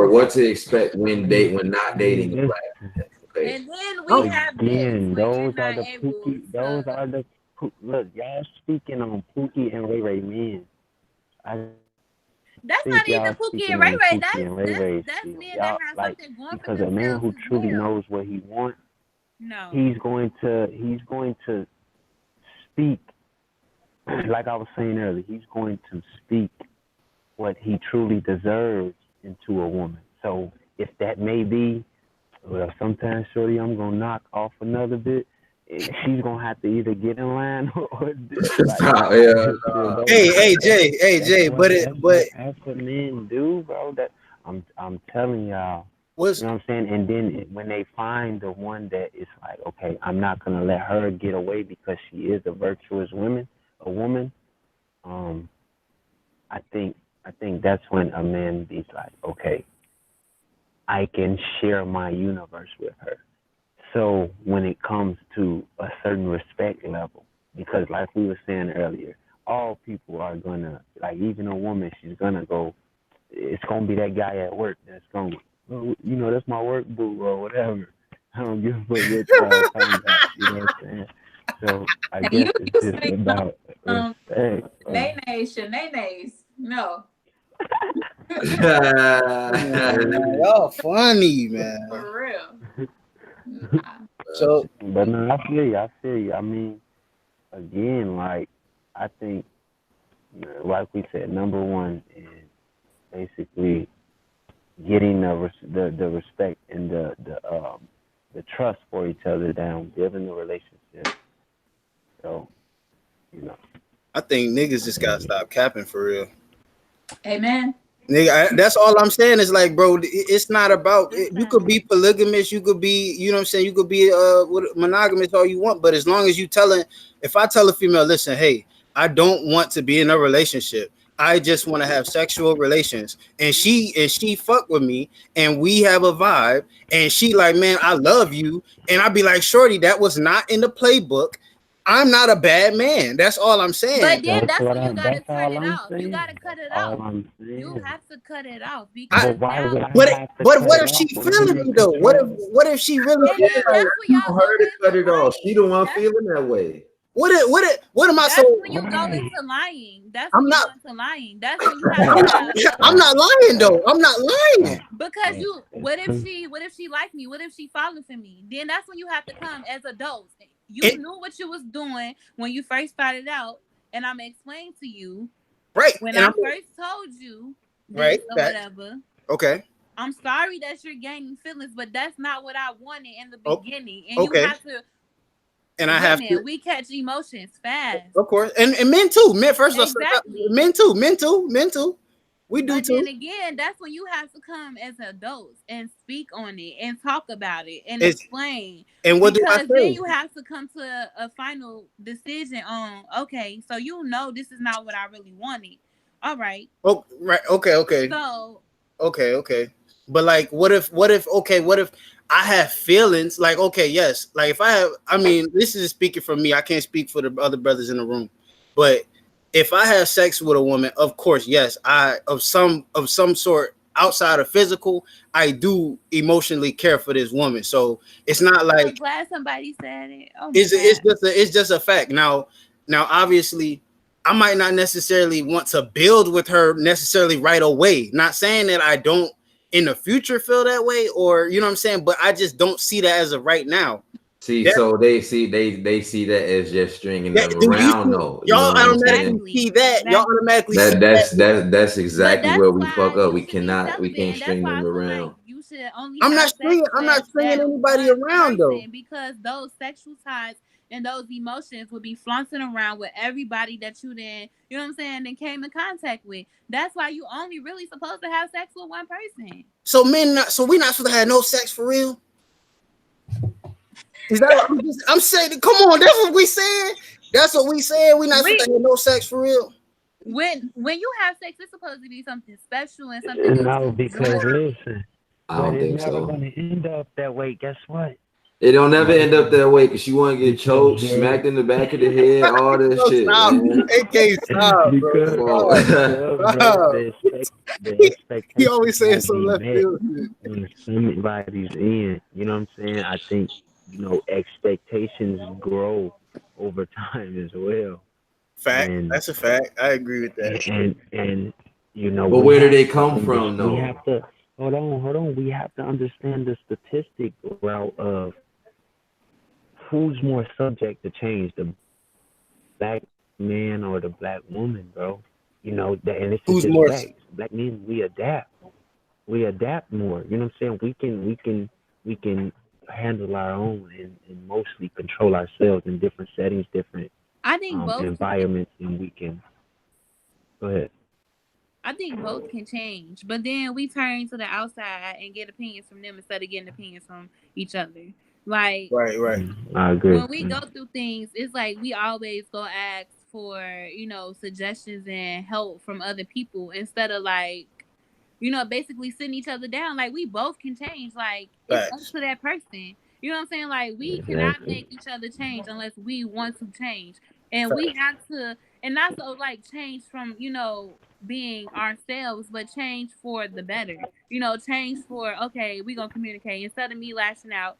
what to expect when not dating a black man. Okay. And then we have this. Those are the look, y'all speaking on Pookie and Ray Ray men. That's not even Pookie and Ray Ray. That's men that have something going for because themselves. a man who truly well. knows what he wants, no, he's going to speak. Like I was saying earlier, he's going to speak what he truly deserves into a woman. So if that may be, well, sometimes, shorty, I'm gonna knock off another bit. She's gonna have to either get in line or Hey, Jay, but that's what men do, bro. That I'm telling y'all. You know what I'm saying? And then when they find the one that is like, okay, I'm not gonna let her get away because she is a virtuous woman. I think that's when a man be like, okay, I can share my universe with her. So when it comes to a certain respect level, because like we were saying earlier, all people are gonna, like, even a woman, she's gonna go, it's gonna be that guy at work that's gonna, oh, you know, that's my work boo or whatever. I don't give a fuck what y'all talking about, you know what I'm saying? So I guess it's just about respect. Nays. No. Y'all funny, man. For real. Nah. So, but no, I feel you. I mean, again, like, I think, like we said, number one is basically getting the respect and the trust for each other down, building the relationship. So, you know, I think niggas just gotta stop capping for real. Amen. Nigga, that's all I'm saying is like, bro, it's not about you could be polygamous, you could be, you know what I'm saying, you could be monogamous all you want, but as long as you telling, if I tell a female, listen, hey, I don't want to be in a relationship, I just want to have sexual relations, and she fuck with me and we have a vibe, and she like, man, I love you, and I'd be like, shorty, that was not in the playbook. I'm not a bad man. That's all I'm saying. But then that's when you gotta That's cut all it I'm off. You saying. gotta cut it That's off. all I'm You saying. have to cut it off But because why now. would I But have to but cut what it if she off? feeling me though? What if she really? And then that's when y'all Her go to cut into it off. She the lying. one That's, feeling that way. What am I that's so? when you go Right. into lying. That's when I'm you not. go into lying. That's when you have to have. I'm not lying though. I'm not lying. Because you, what if she like me? What if she falling for me? Then that's when you have to come as adults. You It, knew what you was doing when you first started out, and I'm explaining to you right. when And I I'm first told you this right. or That whatever. okay. I'm sorry that you're gaining feelings, but that's not what I wanted in the Oh, beginning. And you okay. have to. And I have Women, to, we catch emotions fast. of course, and men too. Men first, Exactly. men too. Men too. We do But then too. again, that's when you have to come as adults and speak on it and talk about it and It's explain. and what do I Because then say? you have to come to a final decision on, okay, so you know this is not what I really wanted. All right. Oh, right. Okay. So Okay. But like, what if, okay, what if I have feelings? Like, okay, yes. Like, if I have, I mean, this is speaking for me. I can't speak for the other brothers in the room. But if I have sex with a woman, of course, yes, I of some sort outside of physical, I do emotionally care for this woman. So it's not I'm like glad somebody said it. Oh my it's just a fact. Now obviously I might not necessarily want to build with her necessarily right away. Not saying that I don't in the future feel that way, or you know what I'm saying, but I just don't see that as of right now. See, so they see that as just stringing them Do you around, see, though. You know y'all what I'm automatically saying? see that? Y'all automatically see That's But exactly that's where we why fuck up. you should be We can't celibate. And that's string why I them feel like around. you should only I'm have not sex with stringing that anybody one around though. person because those sexual ties and those emotions would be flaunting around with everybody that you then, you know what I'm saying, then came in contact with. That's why you only really supposed to have sex with one person. So we not supposed to have no sex for real? Is that what I'm saying? Come on, that's what we saying. That's what we saying. We not supposed to have no sex for real. When you have sex, it's supposed to be something special and something that No, you because enjoy. listen, I but don't it's think never so. going to end up that way. Guess what? It don't never end up that way because you want to get Because choked, you're smacked in the back of the head, all this Bro, shit, stop. man. AK, stop, bro. because Come on. bro, Stop. the He expectations always saying won't some be left met field. on somebody's end. You know what I'm saying? I think expectations grow over time as well, Fact. and That's a fact. I agree with that. and But we where do have they to come from, we though? have to hold on. We have to understand the statistic route of who's more subject to change, the black man or the black woman, bro. And this is Who's just more? facts. Black men, we adapt. We adapt more. You know what I'm saying? We can handle our own and mostly control ourselves in different settings, different I think both environments, and we can. Go ahead. I think both can change, but then we turn to the outside and get opinions from them instead of getting opinions from each other. Like, Right. I agree. when we go through things, it's like we always go ask for, suggestions and help from other people instead of like, basically sitting each other down. Like, we both can change. Like, it's up Facts. to that person. You know what I'm saying? Like, we cannot make each other change unless we want to change. And we have to, and not so like change from, being ourselves, but change for the better. Change for, okay, we're going to communicate. Instead of me lashing out,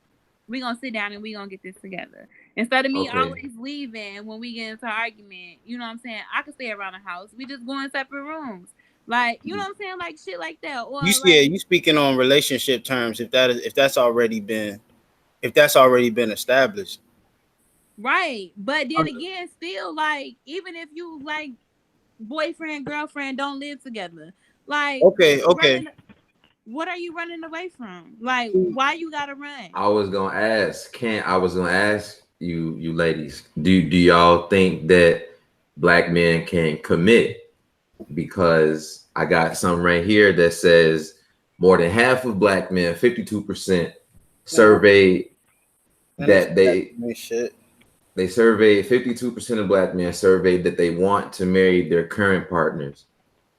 we're going to sit down and we're going to get this together. Instead of me Okay. always leaving when we get into an argument, you know what I'm saying? I could stay around the house. We just go in separate rooms. Like, you know what I'm saying? Like, shit like that. Or You speaking on relationship terms if that's already been established. right. But then again, still, like, even if you, like, boyfriend, girlfriend don't live together, like, Okay. what are you running away from? Like, why you gotta run? I was gonna ask you ladies, do y'all think that black men can commit? Because I got some right here that says more than half of black men, 52%, surveyed that they surveyed 52% of black men surveyed that they want to marry their current partners.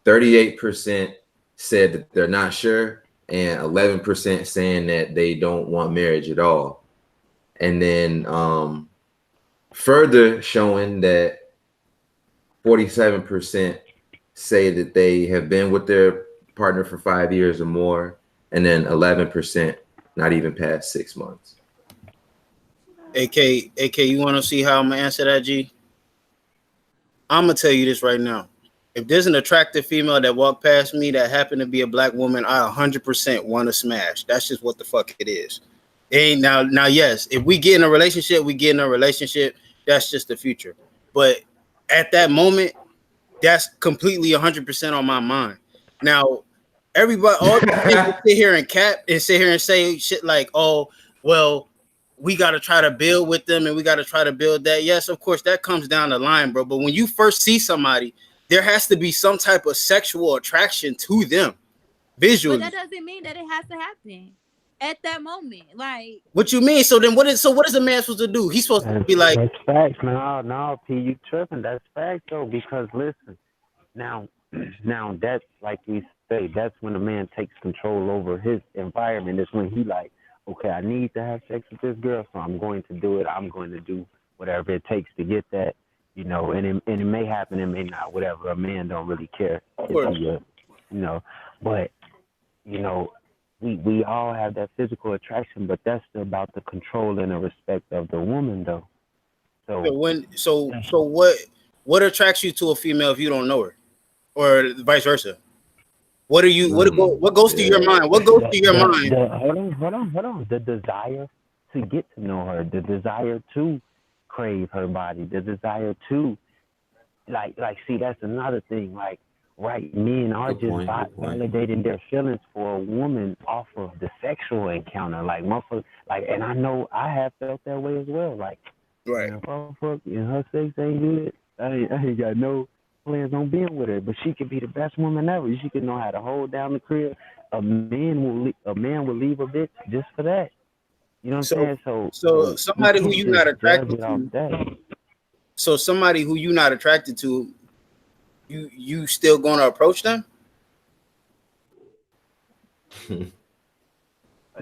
38% said that they're not sure, and 11% saying that they don't want marriage at all. And then further showing that 47% say that they have been with their partner for 5 years or more, and then 11% not even past 6 months. AK, you want to see how I'm gonna answer that, G? I'm gonna tell you this right now. If there's an attractive female that walked past me that happened to be a black woman, I 100% want to smash. That's just what the fuck it is. And now, yes, if we get in a relationship, we get in a relationship. That's just the future. But at that moment, that's completely 100% on my mind. Now, everybody, all the people sit here and cap and sit here and say shit like, "Oh, well, we got to try to build with them and we got to try to build that." Yes, of course, that comes down the line, bro. But when you first see somebody, there has to be some type of sexual attraction to them visually. But that doesn't mean that it has to happen at that moment. Like, what you mean? So then what is a man supposed to do? He's supposed to be like, that's facts. No, P, you tripping. That's facts though, because listen, now that's like we say, that's when a man takes control over his environment. It's when he like, okay, I need to have sex with this girl, so I'm going to do it. I'm going to do whatever it takes to get that, you know, and it may happen, it may not, whatever. A man don't really care. Of course. You know, but, you know, we all have that physical attraction, but that's about the control and the respect of the woman, though. So what attracts you to a female if you don't know her, or vice versa? What goes through your mind? What goes through your mind? Hold on. The desire to get to know her, the desire to crave her body, the desire to like. See, that's another thing. Like, right, men are just validating their feelings for a woman off of the sexual encounter. Like, motherfucker, like, and I know I have felt that way as well. Like, right, if her sex ain't good, I ain't got no plans on being with her, but she could be the best woman ever. She could know how to hold down the crib. A man will leave a bitch just for that. You know what I'm saying? So somebody who you're not attracted to. So somebody who you're not attracted to, you still gonna approach them?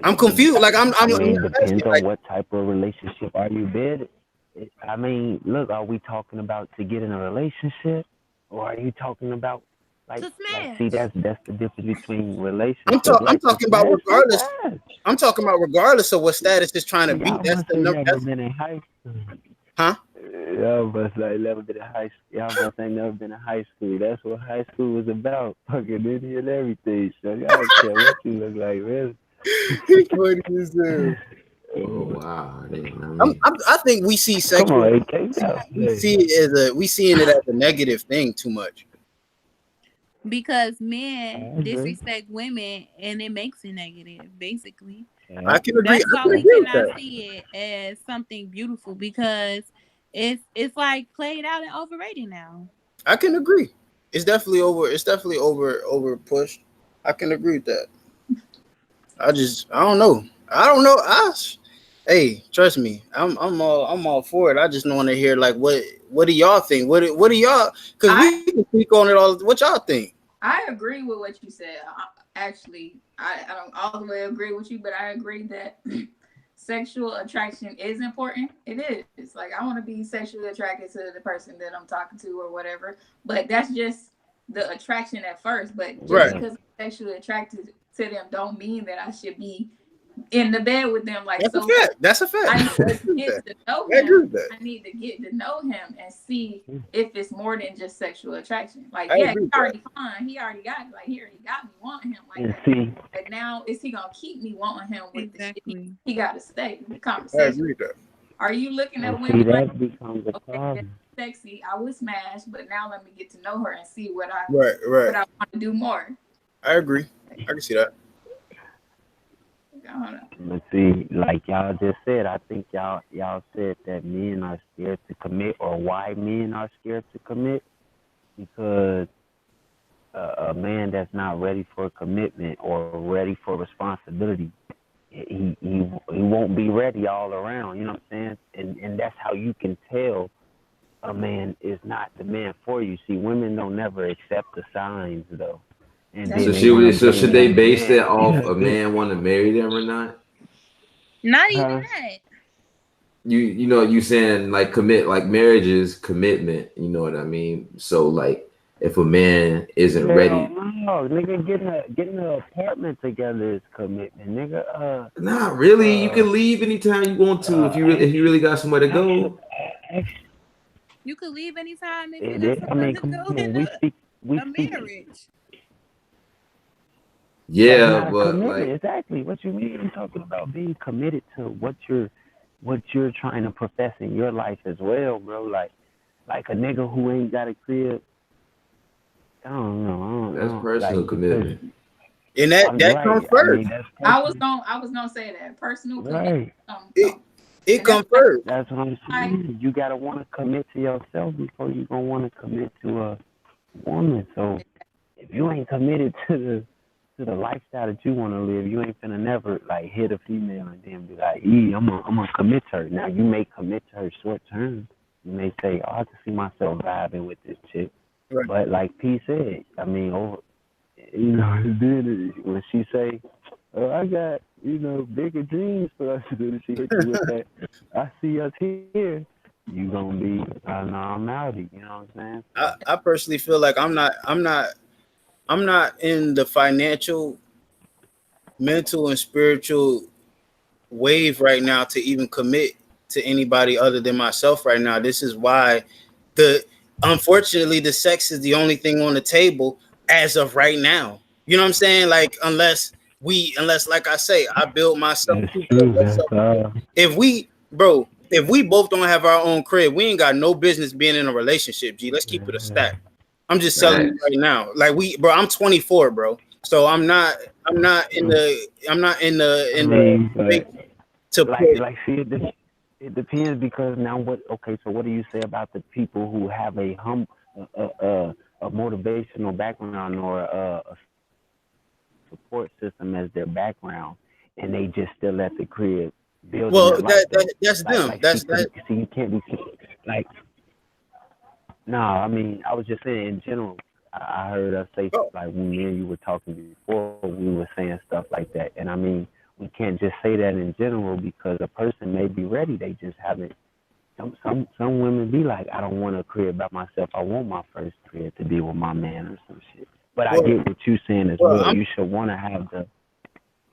I'm confused. Like I'm it depends on what type of relationship are you in. I mean, look, are we talking about to get in a relationship? Or are you talking about like see, that's the difference between relationships. I'm talking about regardless. I'm talking about regardless of what status is trying to be. That's the number. Never been in high school. Huh? Y'all must like never been in high school. Y'all must ain't never been in high school. That's what high school was about. Fucking Indian and everything. So y'all don't care what you look like, really. Oh wow! I think we see sexual. We see it as a negative thing too much. Because men disrespect women and it makes it negative, basically. I can agree. That's why we cannot see it as something beautiful, because it's like played out and overrated now. I can agree. It's definitely over pushed. I can agree with that. I don't know. Hey, trust me, I'm all for it. I just want to hear like what do y'all think? What do y'all? Because we can speak on it all. What y'all think? I agree with what you said. Actually, I don't all the way agree with you, but I agree that sexual attraction is important. It is. Like, I want to be sexually attracted to the person that I'm talking to or whatever. But that's just the attraction at first. But just because I'm sexually attracted to them don't mean that I should be in the bed with them. Like, that's a fact. I need to get to know him. I need to get to know him and see if it's more than just sexual attraction. Like, he already fine. He already got me wanting him like that. But now is he gonna keep me wanting him with the shit? He gotta stay in the conversation. I agree with that. Are you looking at women like, okay, that's sexy, I would smash, but now let me get to know her and see what I what I want to do more. I agree. I can see that. Let's see, like y'all just said, I think y'all said that men are scared to commit, or why men are scared to commit, because a man that's not ready for commitment or ready for responsibility, he won't be ready all around. You know what I'm saying? And that's how you can tell a man is not the man for you. See, women don't never accept the signs though. And So then should they base that off a man want to marry them or not? Not even that. You know, you saying like commit, like marriage is commitment, you know what I mean? So like if a man isn't ready, no, nigga, getting an apartment together is commitment, nigga. Not really. You can leave anytime you want to if you really got somewhere to go. You could leave anytime if you got somewhere to go in a marriage. Yeah, but like exactly what you mean. I'm talking about being committed to what you're trying to profess in your life as well, bro. Like a nigga who ain't got a crib. I don't know. That's personal commitment. And that comes first. I was gonna say that personal commitment. It comes first. That's what I'm saying. You gotta want to commit to yourself before you gonna want to commit to a woman. So if you ain't committed to the lifestyle that you want to live, you ain't finna never like hit a female and then be like, I'm gonna commit to her. Now you may commit to her short term. You may say, I can see myself vibing with this chick. Right. But like P said, I mean, then when she say, I got, bigger dreams for us to do, she hit you with that, I see us here, you gonna be, I'm outie, you know what I'm saying? I personally feel like I'm not in the financial, mental, and spiritual wave right now to even commit to anybody other than myself right now. This is why unfortunately the sex is the only thing on the table as of right now. You know what I'm saying? Like unless like I say, I build myself. If we both don't have our own crib, we ain't got no business being in a relationship. Let's keep it a stack. I'm just telling you right now. Like I'm 24, bro. So I'm not in the see, it depends because now so what do you say about the people who have a motivational background or a support system as their background and they just still at the crib building? Well, that's them. See, you can't be like. No, I mean, I was just saying in general. I heard us say like when me and you were talking before, we were saying stuff like that, and I mean, we can't just say that in general because a person may be ready. They just haven't. Some women be like, I don't want a crib by myself. I want my first crib to be with my man or some shit. But I get what you're saying as well. You should want to have the.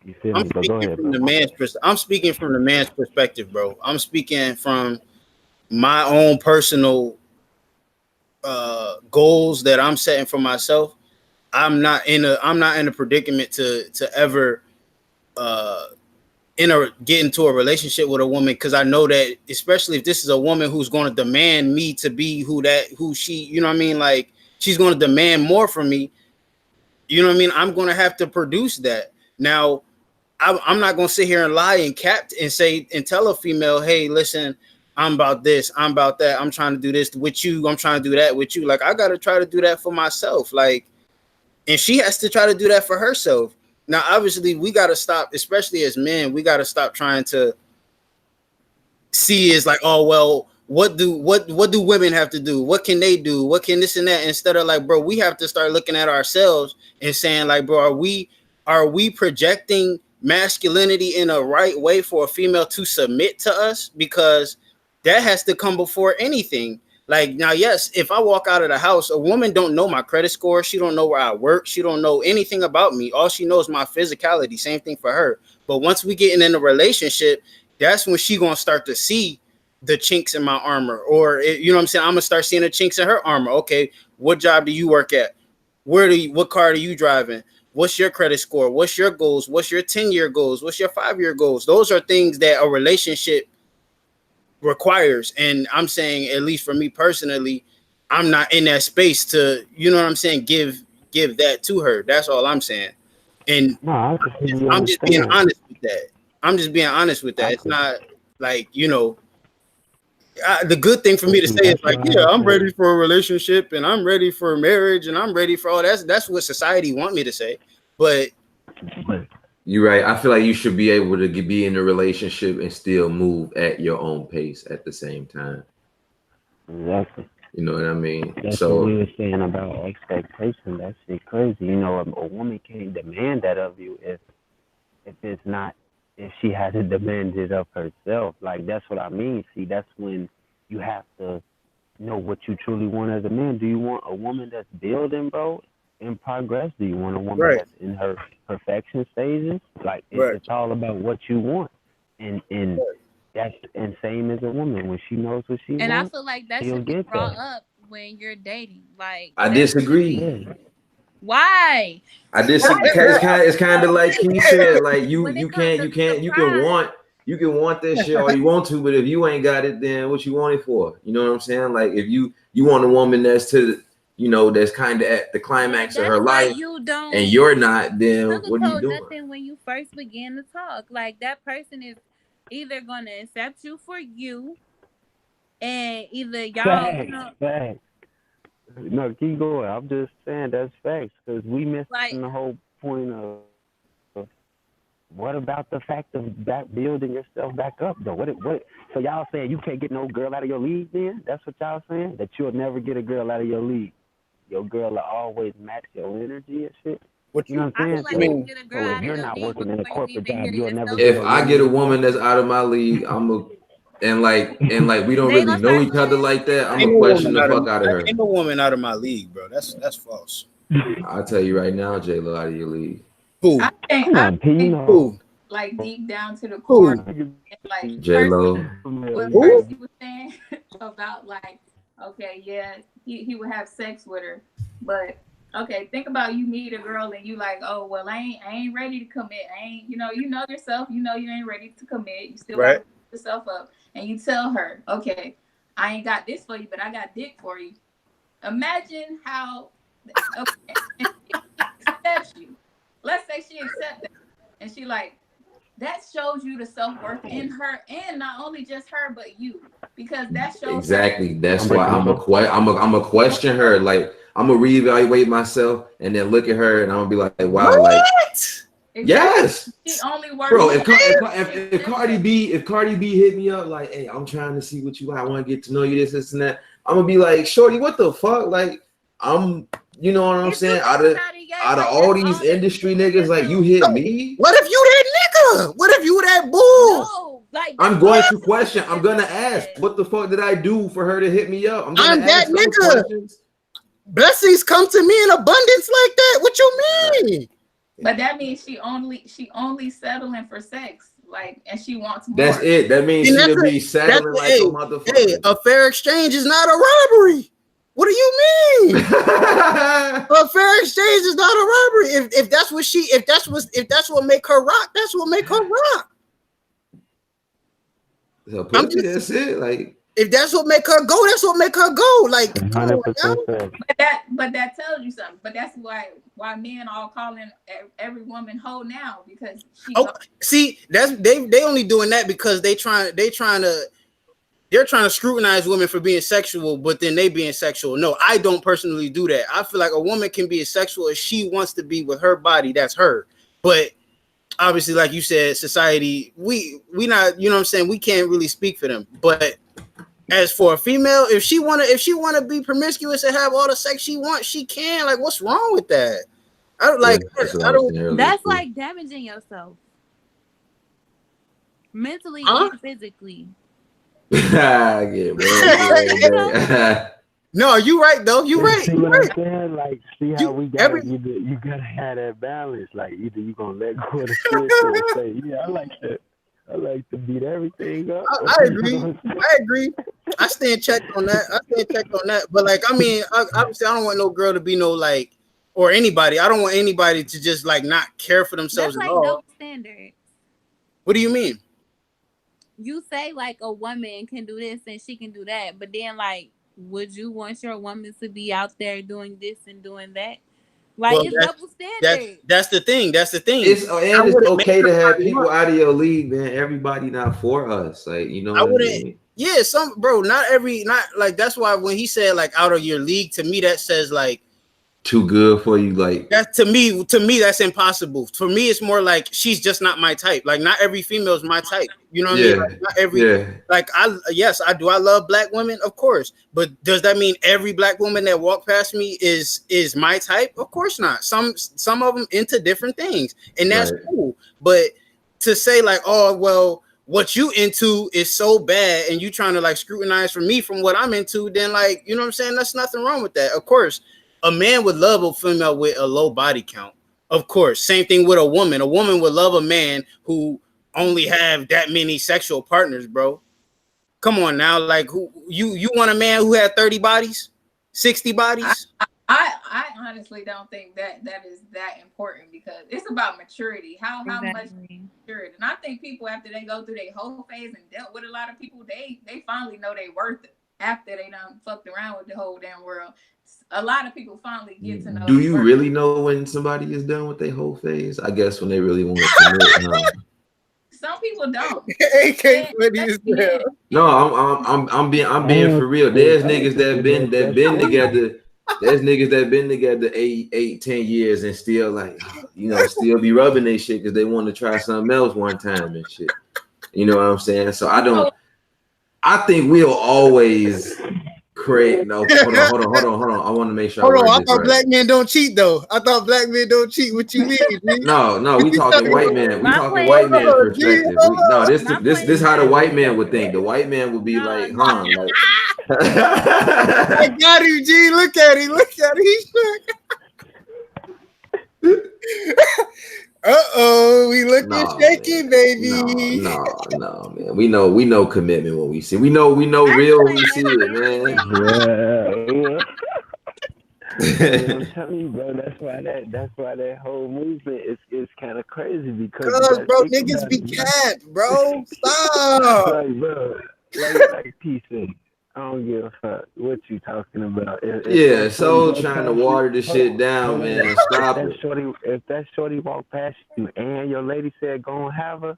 You feel me? But go ahead, bro. I'm speaking from the man's perspective, bro. I'm speaking from my own personal goals that I'm setting for myself. I'm not in a predicament to ever get into a relationship with a woman, because I know that especially if this is a woman who's going to demand me to be who she, you know what I mean, like she's going to demand more from me, you know what I mean, I'm going to have to produce that. Now I'm not going to sit here and lie and cap and say and tell a female, hey, listen, I'm about this, I'm about that, I'm trying to do this with you, I'm trying to do that with you. Like I got to try to do that for myself, like, and she has to try to do that for herself. Now, obviously, we got to stop, especially as men, we got to stop trying to see is like, oh, well, what do women have to do? What can they do? What can this and that? Instead of like, bro, we have to start looking at ourselves and saying like, bro, are we projecting masculinity in a right way for a female to submit to us? Because that has to come before anything. Like now, yes, if I walk out of the house, a woman don't know my credit score. She don't know where I work. She don't know anything about me. All she knows is my physicality. Same thing for her. But once we get in a relationship, that's when she gonna start to see the chinks in my armor, or you know what I'm saying. I'm gonna start seeing the chinks in her armor. Okay, what job do you work at? What car are you driving? What's your credit score? What's your goals? What's your 10-year goals? What's your 5-year goals? Those are things that a relationship requires. And I'm saying, at least for me personally, I'm not in that space to, you know what I'm saying, give that to her. That's all I'm saying. And I'm just being honest with that. It's not like, you know, the good thing for me to say is like, yeah, I'm ready for a relationship and I'm ready for marriage and I'm ready for all that. That's what society want me to say. But you're right. I feel like you should be able to be in a relationship and still move at your own pace at the same time. Exactly. You know what I mean? That's so what we were saying about expectation. That shit crazy. You know, a woman can't demand that of you if it's not, if she hasn't demanded of herself. Like, that's what I mean. See, that's when you have to know what you truly want as a man. Do you want a woman that's building, bro, in progress? Do you want a woman that's in her perfection stages? Like, it's all about what you want. And that's, and same as a woman, when she knows what she wants. And I feel like that should be brought up when you're dating. Like, I disagree. Why? I disagree. It's kind of like he said, like you can want this shit all you want to, but if you ain't got it, then what you want it for? You know what I'm saying? Like, if you want a woman that's that's kind of at the climax of her life, and you're not, then what are you doing? Nothing when you first begin to talk. Like, that person is either gonna accept you for you, and either y'all. Facts. No, keep going. I'm just saying that's facts, because we missed the whole point of what about the fact of that building yourself back up though? What? So y'all saying you can't get no girl out of your league? Then that's what y'all saying, that you'll never get a girl out of your league. Your girl will always match your energy and shit. What you know what I'm saying? So if you're not working in a corporate job, you'll never. If I get a woman that's out of my league, and we don't really know each other like that, I'm gonna question the fuck out of her. Ain't no woman out of my league, bro. That's false. I'll tell you right now, J-Lo out of your league. Who? I think who? Like deep down to the core, like J-Lo. What you were saying about, like, okay, yeah, he would have sex with her, but okay, think about, you meet a girl and you like, oh well, I ain't ready to commit. I ain't, you know yourself, you ain't ready to commit. You still got to put yourself up, and you tell her, okay, I ain't got this for you, but I got dick for you. Imagine how, okay, and she accepts you. Let's say she accepts that, and she like, that shows you the self-worth in her, and not only just her, but you, because that shows exactly. That's why I'm a question her. Like, I'm gonna reevaluate myself and then look at her, and I'm gonna be like, wow, like, yes, she only works. Bro, if Cardi B hit me up like, hey, I'm trying to see what you like, I want to get to know you, this and that, I'm gonna be like, shorty, what the fuck? Like, you know what I'm saying? Out of all these industry niggas, like, you hit me. What if you that nigga? What if you that bull? No, like, I'm going to question. I'm gonna ask, what the fuck did I do for her to hit me up? I'm that nigga. Blessings come to me in abundance like that. What you mean? But that means she only settling for sex, like, and she wants more. That's it. That means she'll be settling like a motherfucker. Hey, a fair exchange is not a robbery. What do you mean? A fair exchange is not a robbery. If that's what make her rock, that's what make her rock. That's it. Like, if that's what make her go, that's what make her go. Like, 100%. But that tells you something. But that's why men all calling every woman hoe now, because she. Oh, see, that's they only doing that because they're trying to scrutinize women for being sexual, but then they being sexual. No, I don't personally do that. I feel like a woman can be as sexual as she wants to be with her body. That's her. But obviously, like you said, society, we not, you know what I'm saying? We can't really speak for them. But as for a female, if she wanna be promiscuous and have all the sex she wants, she can. Like, what's wrong with that? That's like damaging yourself mentally and physically. No, you right though. You right. See what I'm saying? Like, see how you gotta have that balance. Like, either you gonna let go of the shit or say, yeah, I like to beat everything up. I agree. I stand checked on that. But like, I mean, obviously, I don't want no girl to be no, like, or anybody. I don't want anybody to just like not care for themselves at all. That's like double standards. What do you mean? You say like a woman can do this and she can do that, but then like, would you want your woman to be out there doing this and doing that? Like, well, it's double standard. That's the thing. It's okay to have people out of your league, man. Everybody not for us. Like, you know, Yeah, not like that's why when he said like out of your league, to me that says like too good for you. Like that to me that's impossible. For me, it's more like she's just not my type. Like not every female is my type. You know what I mean? Like, not every like I do. I love black women, of course. But does that mean every black woman that walk past me is my type? Of course not. Some of them into different things, and that's cool. But to say like, oh well, what you into is so bad, and you trying to like scrutinize for me from what I'm into, then like, you know what I'm saying? That's nothing wrong with that. Of course, a man would love a female with a low body count. Of course, same thing with a woman. A woman would love a man who only have that many sexual partners, bro. Come on now, like who you want a man who had 30 bodies, 60 bodies? I honestly don't think that is that important because it's about maturity. How much maturity? And I think people after they go through their whole phase and dealt with a lot of people, they finally know they worth it after they done fucked around with the whole damn world. A lot of people finally get to know. Do you really know when somebody is done with their whole phase? I guess when they really want to commit. Some people don't. No, I'm being for real. There's niggas that been together. There's niggas that been together 8, 10 years and still like, you know, still be rubbing their shit because they want to try something else one time and shit. You know what I'm saying? So I think we'll always create. No, hold on. I want to make sure. Hold on, I thought black men don't cheat though. I thought black men don't cheat. What you mean? No, we talking white man. We talking white man perspective. This how the white man would think. The white man would be like, huh? Like, I got him, G. Look at him. He's we looking shaky, baby. No, man. We know commitment when we see. We know real when we see it, man. I'm telling you, bro. That's why that whole movement is kind of crazy because bro, niggas be capped, bro. Stop. Like, bro, like PC. I don't give a fuck what you talking about. So trying to water the shit down, man. Stop it. If that shorty walk past you and your lady said go and have her,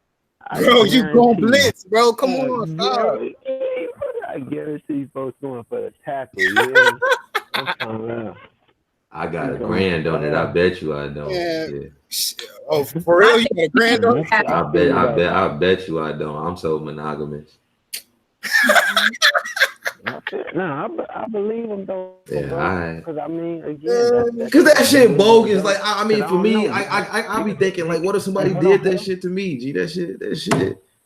bro, you gon' blitz, bro. Come on, stop. I guarantee you both going for the tackle. Yeah. I got a grand on it. I bet you I don't. Yeah. Oh, for real? You got a grand on it? I bet you I don't. I'm so monogamous. No, I believe him though. Yeah, because I mean, again, because that shit bogus. Like, I mean, for me, I be thinking like, what if somebody did that shit to me? G, that shit.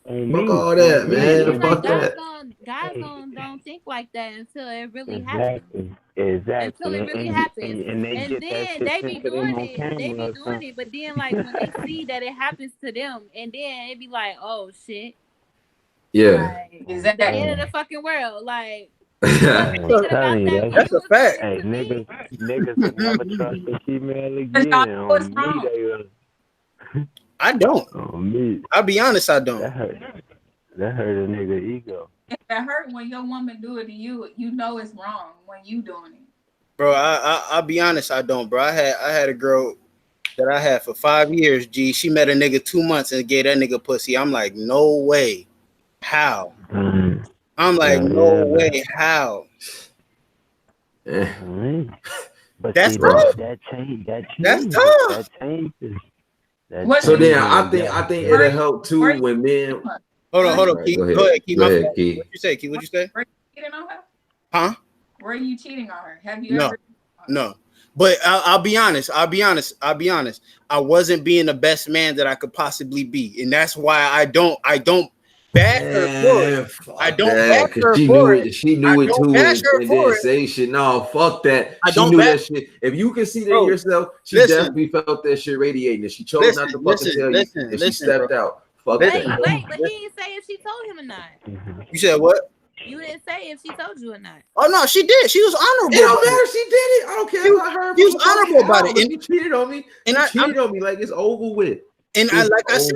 Fuck all that, man. Fuck that. Guys don't think like that until it really happens. Exactly. Until it really happens, and then they be doing it. But then, like when they see that it happens to them, and then it be like, oh shit. Yeah. Like, is that the end of the fucking world? Like, that's a fact. Hey, niggas will never trust a female again. On me, I don't. On me. I'll be honest, I don't. That hurt a nigga ego. It hurt when your woman do it to you. You know it's wrong when you doing it. Bro, I'll be honest, I don't, bro. I had a girl that I had for 5 years. G, she met a nigga 2 months and gave that nigga pussy. I'm like, no way. How? I'm like, no way. How? But that's tough. That's tough. That changes. So then I think it'll help too when men. Hold on. Key. Go ahead, Key. What'd you say, Key? What'd you say? Were you cheating on her? Huh? Were you cheating on her? Have you ever? No. But I'll be honest. I wasn't being the best man that I could possibly be, and that's why I don't back her for it. I don't back her for it. She knew it too, and didn't say shit. No, fuck that. She knew that shit. If you can see that yourself, she definitely felt that shit radiating. And she chose not to fucking tell you, and she stepped out. Fuck that. Wait, but he didn't say if she told him or not. You said what? You didn't say if she told you or not. Oh no, she did. She was honorable. It don't matter. She did it. I don't care about her. She was honorable about it. And she cheated on me. She cheated on me like it's over with. And I said,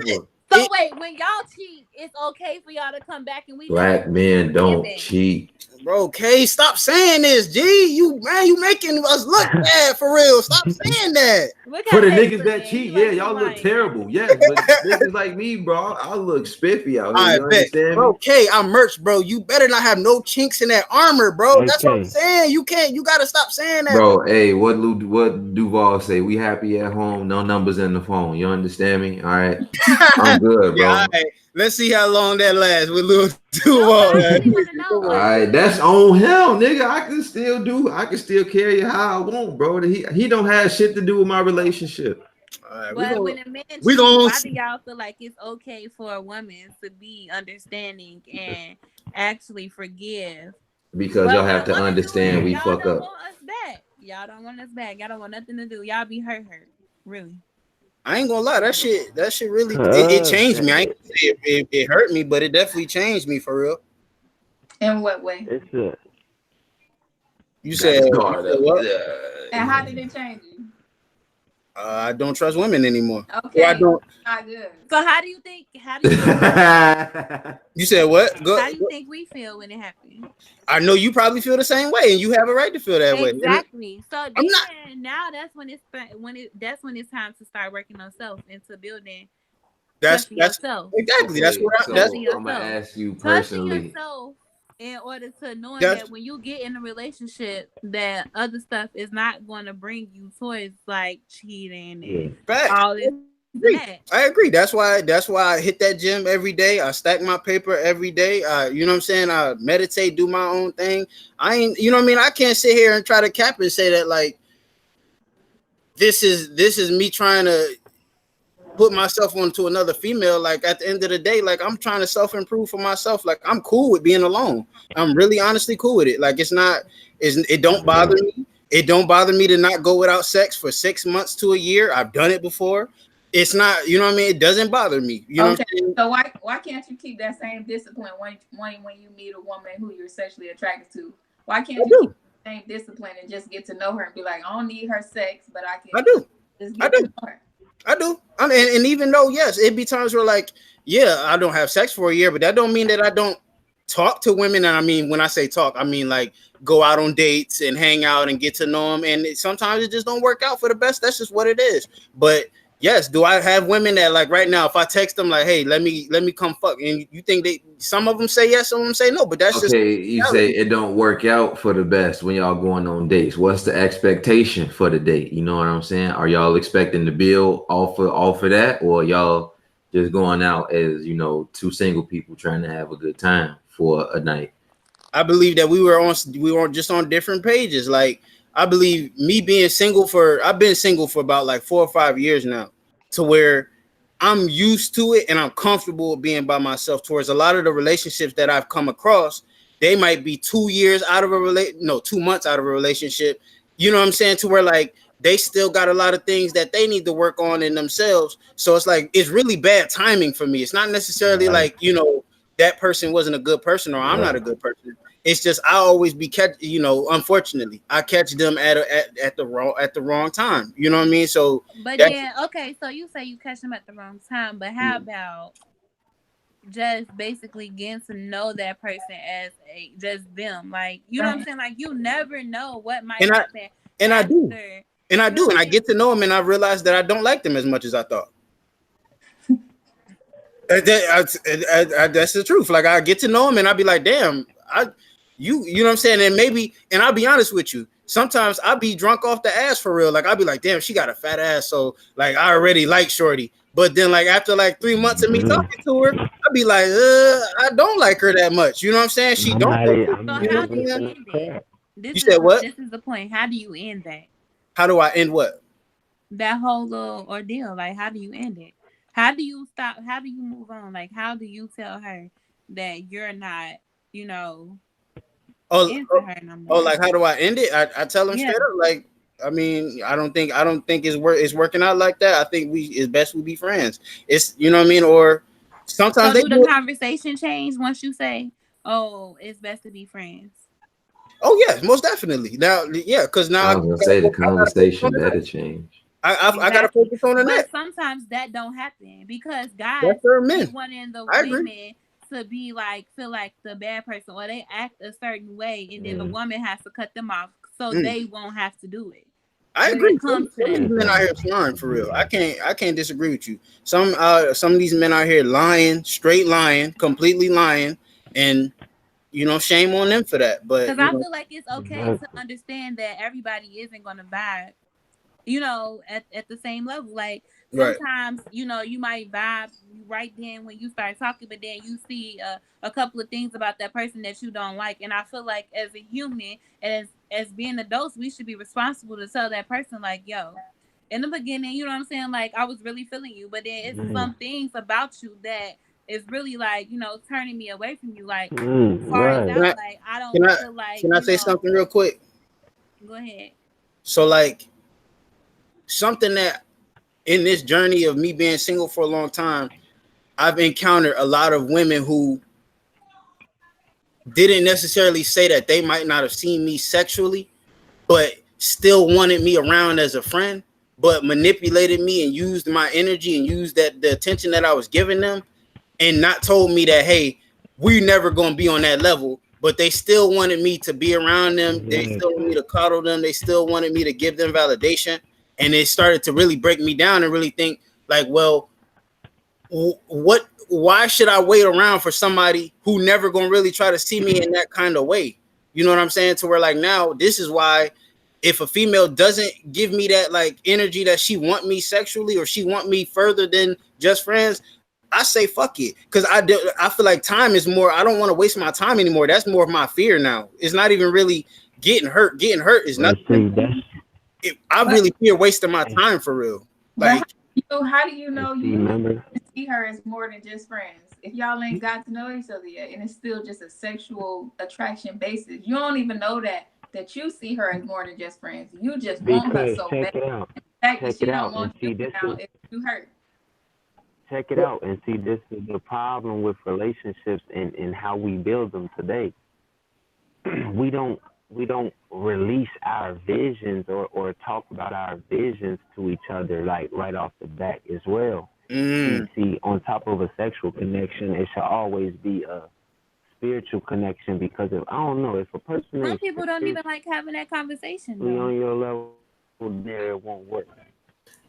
So wait, when y'all cheat, it's okay for y'all to come back and we Black men don't cheat. Bro, Kay, stop saying this, G. You making us look bad for real. Stop saying that. For the niggas that cheat, yeah, y'all look terrible. Yes, but niggas like me, bro, I look spiffy out here. You understand bro, me? Kay, I'm merch, bro. You better not have no chinks in that armor, bro. Okay. That's what I'm saying. You gotta stop saying that. Bro, hey, what Duval say? We happy at home, no numbers in the phone. You understand me? All right. I'm good, bro. Yeah, all right. Let's see how long that lasts with Lil Duval. All right, that's on him, nigga. I can still carry it how I want, bro. He don't have shit to do with my relationship. All right, but when a man cheats, why do y'all feel like it's okay for a woman to be understanding and actually forgive? Because y'all have to understand we fuck up. Y'all don't want us back. Y'all don't want nothing to do. Y'all be hurt. Really. I ain't gonna lie, that shit really it changed me. I ain't gonna say it hurt me, but it definitely changed me for real. In what way? It's good. You said what? And how did it change you? I don't trust women anymore. Okay, I don't. Not good. So how do you think? You said what? How do you think we feel when it happens? I know you probably feel the same way, and you have a right to feel that way. Exactly. So now that's when it's time to start working on self and to building. That's yourself. Exactly. Okay, that's I'm gonna ask you personally. Yourself in order to know that when you get in a relationship, that other stuff is not going to bring you towards like cheating and all this. I agree. That's why I hit that gym every day. I stack my paper every day. You know what I'm saying? I meditate, do my own thing. I ain't, you know what I mean? I can't sit here and try to cap and say that like this is me trying to put myself onto another female. Like at the end of the day, like I'm trying to self-improve for myself. Like I'm cool with being alone. I'm really honestly cool with it. Like it don't bother me. It don't bother me to not go without sex for 6 months to a year. I've done it before. It's not, you know what I mean? It doesn't bother me. You know what I'm saying? So why can't you keep that same discipline when you meet a woman who you're sexually attracted to? Why can't you keep the same discipline and just get to know her and be like, I don't need her sex, but I can just get to know her? I do. I mean, and even though, yes, it'd be times where like, yeah, I don't have sex for a year, but that don't mean that I don't talk to women. And I mean, when I say talk, I mean like go out on dates and hang out and get to know them. And sometimes it just don't work out for the best. That's just what it is. But yes, do I have women that like right now, if I text them like, hey, let me come fuck, and you think some of them say yes, some of them say no, but that's just you say it don't work out for the best when y'all going on dates. What's the expectation for the date? You know what I'm saying? Are y'all expecting to build off of that, or y'all just going out as, you know, two single people trying to have a good time for a night? I believe that we were just on different pages. Like I believe me being single I've been single for about like 4 or 5 years now, to where I'm used to it and I'm comfortable with being by myself. Towards a lot of the relationships that I've come across, they might be 2 years out of 2 months out of a relationship. You know what I'm saying? To where like they still got a lot of things that they need to work on in themselves. So it's like, it's really bad timing for me. It's not necessarily like, you know, that person wasn't a good person or I'm not a good person. It's just I always be unfortunately, I catch them at the wrong time. You know what I mean? So but then okay, so you say you catch them at the wrong time, but how about just basically getting to know that person as just them? Like, you know what I'm saying? Like you never know what might happen. I do. And I get to know them and I realize that I don't like them as much as I thought. That's the truth. Like I get to know them and I'll be like, damn, you know what I'm saying? And I'll be honest with you. Sometimes I'll be drunk off the ass for real. Like I'll be like, damn, she got a fat ass. So like I already like shorty. But then like after like 3 months of me talking to her, I'll be like, I don't like her that much. You know what I'm saying? She don't. You said what? This is the point. How do you end that? How do I end what? That whole little ordeal. Like, how do you end it? How do you stop? How do you move on? Like, how do you tell her that you're not, you know, into her no more? Like how do I end it? I tell them straight up, like, I mean, I don't think it's working out like that. I think it's best we be friends. It's, you know what I mean? Or sometimes so the conversation change once you say, oh, it's best to be friends. Oh yeah, most definitely. Now, yeah, because now I was gonna say the conversation better change. I gotta focus on the But net. sometimes that don't happen because guys That's for be men. wanting the I agree. women to be like feel like the bad person or they act a certain way, and then the woman has to cut them off so they won't have to do it. I When agree. it comes to Some of these men out here lying for real. I can't disagree with you. Some of these men out here lying, straight lying, completely lying, and you know, shame on them for that. But because I feel like it's okay to understand that everybody isn't gonna vibe, you know, at the same level. Like sometimes, you know, you might vibe right then when you start talking, but then you see a couple of things about that person that you don't like. And I feel like as a human, as being adults, we should be responsible to tell that person like, yo, in the beginning, you know what I'm saying? Like, I was really feeling you, but then it's some things about you that is really like, you know, turning me away from you. Like, far as out, like, I don't feel like. Can I say something real quick? Go ahead. So, like, something that in this journey of me being single for a long time, I've encountered a lot of women who didn't necessarily say that they might not have seen me sexually, but still wanted me around as a friend, but manipulated me and used my energy and used the attention that I was giving them, and not told me that, hey, we never gonna be on that level. But they still wanted me to be around them. They still wanted me to coddle them. They still wanted me to give them validation. And it started to really break me down and really think like, well, why should I wait around for somebody who never gonna really try to see me in that kind of way? You know what I'm saying? To where like now, this is why if a female doesn't give me that like energy that she want me sexually or she want me further than just friends, I say fuck it, because I feel like time is more. I don't want to waste my time anymore. That's more of my fear now. It's not even really getting hurt. Getting hurt is nothing. I really fear wasting my time for real. Like, how do you know you see her as more than just friends? If y'all ain't got to know each other yet, and it's still just a sexual attraction basis, you don't even know that you see her as more than just friends. You just want her so bad. The fact that she don't want you now is you hurt. Check it out and see, this is the problem with relationships and how we build them today. We don't release our visions or talk about our visions to each other like right off the bat as well. See, on top of a sexual connection, it should always be a spiritual connection, because if I don't know, if a person some people don't even like having that conversation on your level, there it won't work.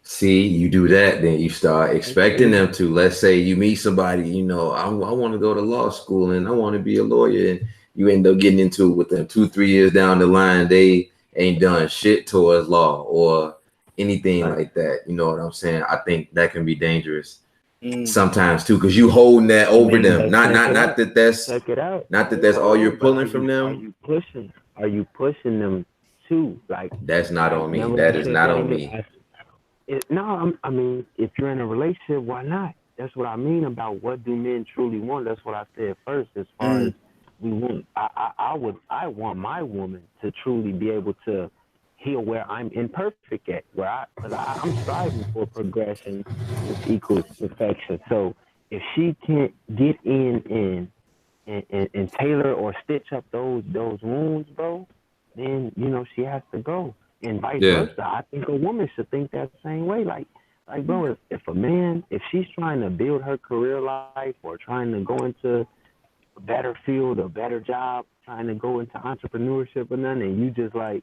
See, you do that, then you start expecting them to. Let's say you meet somebody, you know, I want to go to law school and I want to be a lawyer, and you end up getting into it with them 2-3 years down the line. They ain't done shit towards law or anything like that. You know what I'm saying? I think that can be dangerous sometimes too, because you holding that over them. Not that that's check it out. Not that that's all you're pulling from them. Are you pushing them to like? That's not on me. That is not on me. I mean, if you're in a relationship, why not? That's what I mean about what do men truly want. That's what I said first. As far as we want, I want my woman to truly be able to heal where I'm imperfect at, because I'm striving for progression which equals perfection. So if she can't get in and tailor or stitch up those wounds, bro, then you know she has to go. And vice versa. I think a woman should think that same way. Like bro, if she's trying to build her career life or trying to go into a better field, a better job, trying to go into entrepreneurship or nothing, and you just like,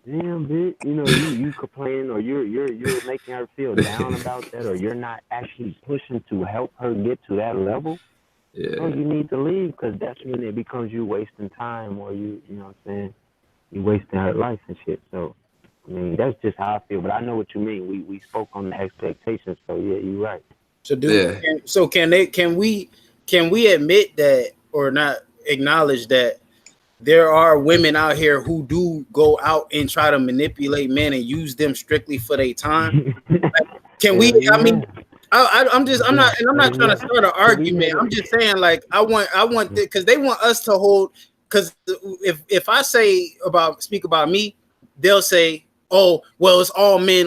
damn, bitch, you know, you complain or you're making her feel down about that, or you're not actually pushing to help her get to that level, bro, you need to leave, because that's when it becomes you wasting time, or you know what I'm saying, you wasting her life and shit. So I mean, that's just how I feel, but I know what you mean. We spoke on the expectations, so yeah, you're right. So can we admit that, or not acknowledge that there are women out here who do go out and try to manipulate men and use them strictly for their time? Can we? I mean, I'm not trying to start an argument. I'm just saying, like, I want because they want us to hold. Because if I speak about me, they'll say, oh, well, it's all men.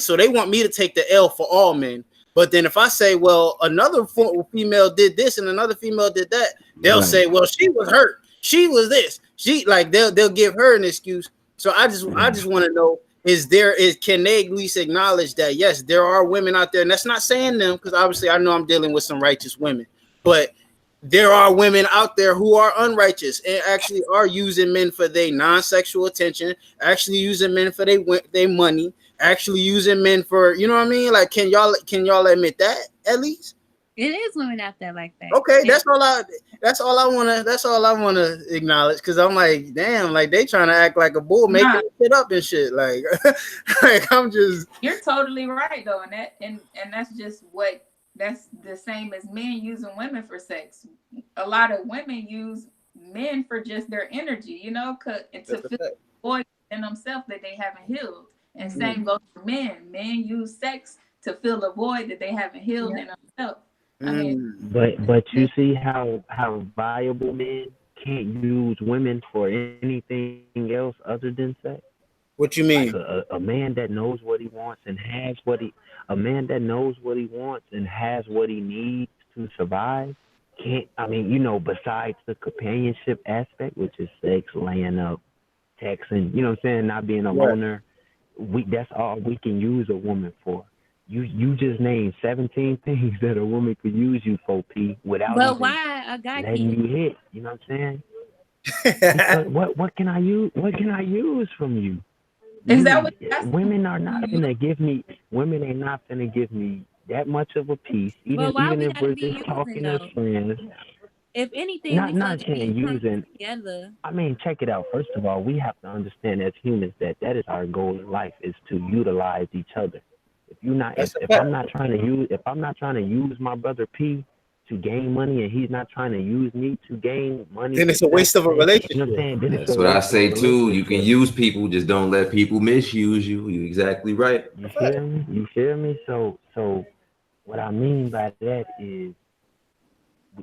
So they want me to take the L for all men. But then if I say, well, another female did this and another female did that, they'll say, well, she was hurt. She was this. She like they'll give her an excuse. So I just want to know, can they at least acknowledge that yes, there are women out there, and that's not saying them, because obviously I know I'm dealing with some righteous women, but there are women out there who are unrighteous and actually are using men for their non-sexual attention, actually using men for their money, actually using men for, you know what I mean? Like, can y'all admit that at least? It is women out there like that. Okay, that's all I wanna acknowledge, because I'm like, damn, like they trying to act like a bull, making shit up and shit. Like, like You're totally right though, and that's just that's the same as men using women for sex. A lot of women use men for just their energy, you know, to fill the void in themselves that they haven't healed. And same goes for men. Men use sex to fill the void that they haven't healed in themselves. I mean, but you see how valuable men can't use women for anything else other than sex. What you mean? Like a man that knows what he wants and has what he needs to survive can't. I mean, you know, besides the companionship aspect, which is sex, laying up, texting, you know what I'm saying, not being a loner. That's all we can use a woman for. You just named 17 things that a woman could use you for, P, without letting you hit. You know what I'm saying? Because what can I use? What can I use from you? Is that what women are not gonna give me? Women are not gonna give me that much of a piece, even if we're just talking as friends. If anything, not saying using. Together. I mean, check it out. First of all, we have to understand as humans that is our goal in life, is to utilize each other. If I'm not trying to use my brother P to gain money, and he's not trying to use me to gain money, then it's a waste of a relationship. You know what I'm saying? That's what I say too. You can use people, just don't let people misuse you. You're exactly right. You feel me? You feel me? So what I mean by that is,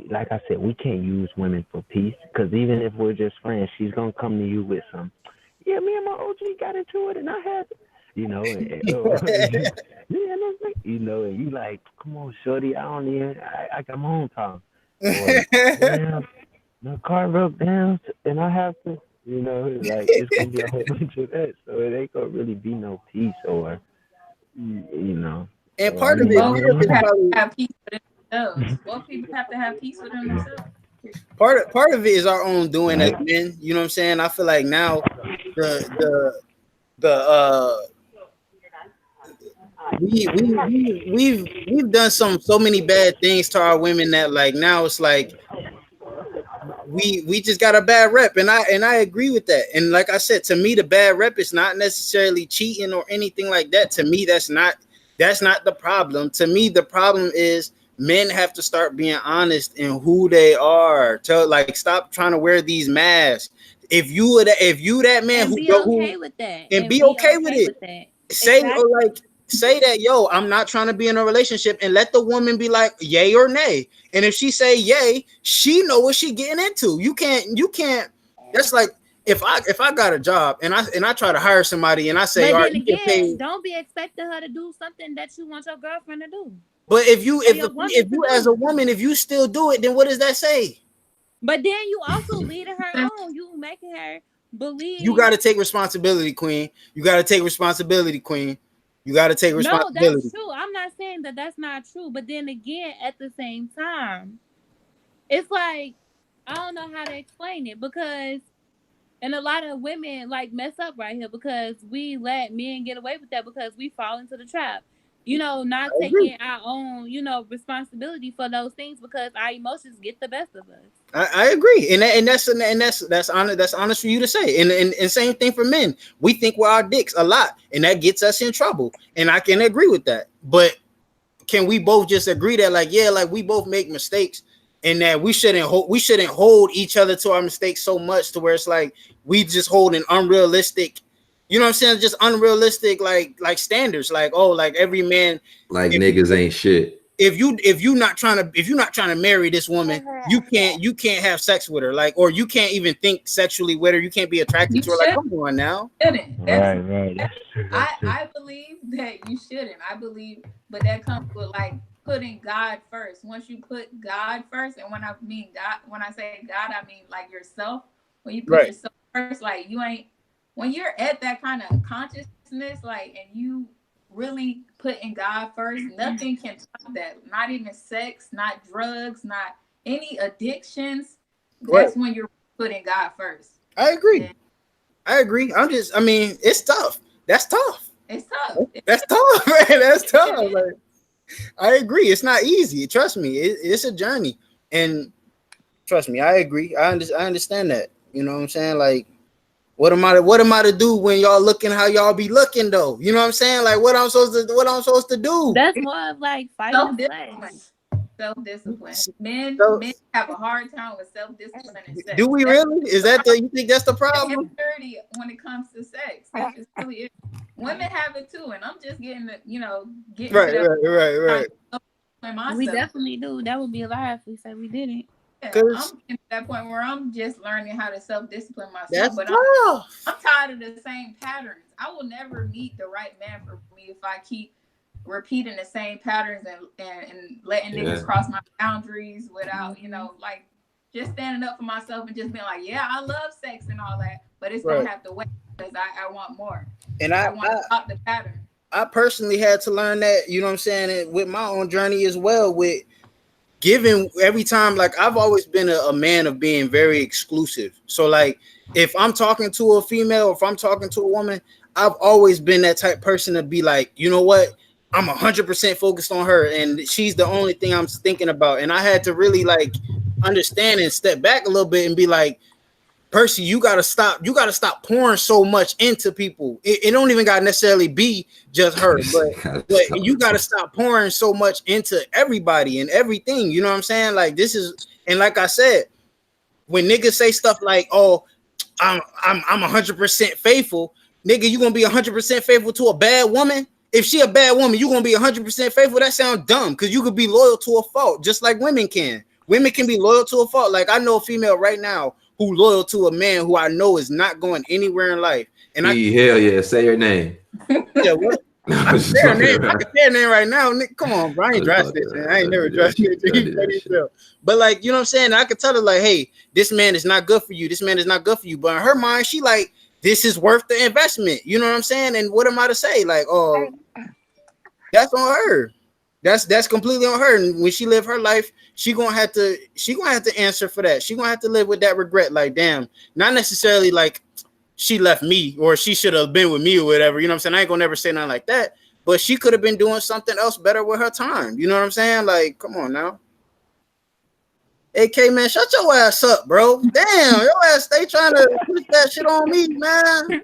like I said, we can't use women for peace, because even if we're just friends, she's gonna come to you with some, me and my OG got into it, and I had, you know, you know, and you like, come on, shorty, I got my own time. Or, my car broke down, and I have to, you know, like, it's gonna be a whole bunch of that, so it ain't gonna really be no peace, or, you know. And part of it, have peace with themselves. Both people have to have peace with themselves. Part of it is our own doing as men. You know what I'm saying? I feel like now we've done so many bad things to our women that, like, now it's like we just got a bad rep, and I agree with that. And like I said, to me, the bad rep is not necessarily cheating or anything like that. To me, that's not the problem. To me, the problem is men have to start being honest in who they are. Stop trying to wear these masks. If you that man and who be okay with that, and be okay with it, say that, yo, I'm not trying to be in a relationship, and let the woman be like, yay or nay. And if she say yay, she know what she getting into. You can't. That's like, if I got a job and I try to hire somebody and I say, but then again, don't be expecting her to do something that you want your girlfriend to do. But if you as a woman, if you still do it, then what does that say? But then you also leading her on. You making her believe. You got to take responsibility, queen. You got to take responsibility, queen. You got to take responsibility. No, that's true. I'm not saying that that's not true. But then again, at the same time, it's like, I don't know how to explain it, because, and a lot of women like mess up right here because we let men get away with that, because we fall into the trap. You know, not taking our own, you know, responsibility for those things, because our emotions get the best of us. I agree, and that's honest for you to say. And same thing for men. We think we're our dicks a lot, and that gets us in trouble. And I can agree with that. But can we both just agree that, like, yeah, like, we both make mistakes, and that we shouldn't hold each other to our mistakes so much to where it's like we just hold an unrealistic, you know what I'm saying, just unrealistic like standards, like, oh, like every man, like, niggas ain't shit. If you're not trying to marry this woman, you can't have sex with her, like, or you can't even think sexually with her. You can't be attracted to her. Like, come on now. Right. I believe that you shouldn't. I believe, but that comes with, like, putting God first. Once you put God first, and when I mean God, when I say God, I mean like yourself. When you put yourself first, like, you ain't, when you're at that kind of conscious selflessness, like, and you really putting God first, nothing can top that. Not even sex, not drugs, not any addictions. That's when you're putting God first. I agree. And I agree. I mean, it's tough. That's tough. it's tough. That's tough, man. That's tough. Like, I agree. It's not easy. Trust me. It's a journey. And trust me, I agree. I understand that. You know what I'm saying? Like, what am I to do when y'all looking how y'all be looking though? You know what I'm saying? Like, what I'm supposed to do? That's more of like fighting the flesh. Self-discipline. Men have a hard time with self-discipline and sex. Do we really? Is that you think that's the problem? Immaturity when it comes to sex. It really is. Women have it too, and I'm just getting right. We definitely do. That would be a lie if we said we didn't. Yeah, I'm getting to that point where I'm just learning how to self-discipline myself. But I'm tired of the same patterns. I will never meet the right man for me if I keep repeating the same patterns and letting niggas cross my boundaries without, like just standing up for myself and just being like, yeah, I love sex and all that, but it's gonna have to wait because I want more. And I want to stop the pattern. I personally had to learn that, you know what I'm saying, with my own journey as well, with giving every time. Like, I've always been a man of being very exclusive. So like, if I'm talking to a female, or if I'm talking to a woman, I've always been that type of person to be like, you know what, I'm 100% focused on her, and she's the only thing I'm thinking about. And I had to really like understand and step back a little bit and be like, Percy, you gotta stop pouring so much into people. It don't even gotta necessarily be just her, but you gotta stop pouring so much into everybody and everything. You know what I'm saying? Like, this is, and like I said, when niggas say stuff like, "Oh, I'm 100% faithful," nigga, you gonna be 100% faithful to a bad woman? If she a bad woman, you gonna be 100% faithful? That sounds dumb, because you could be loyal to a fault, just like women can. Women can be loyal to a fault. Like, I know a female right now who loyal to a man who I know is not going anywhere in life. And hell yeah, say her name. Yeah, what? I can say her name right now. Nick, come on, bro. I ain't dressed this. I ain't never dressed it. But like, you know what I'm saying? I could tell her like, hey, this man is not good for you. This man is not good for you. But in her mind, she like, this is worth the investment. You know what I'm saying? And what am I to say? Like, oh, that's on her. That's completely on her. And when she live her life, she gonna have to answer for that. She gonna have to live with that regret. Like, damn, not necessarily like she left me or she should have been with me or whatever. You know what I'm saying? I ain't gonna never say nothing like that. But she could have been doing something else better with her time. You know what I'm saying? Like, come on now. AK, man, shut your ass up, bro. Damn, your ass stay trying to push that shit on me, man.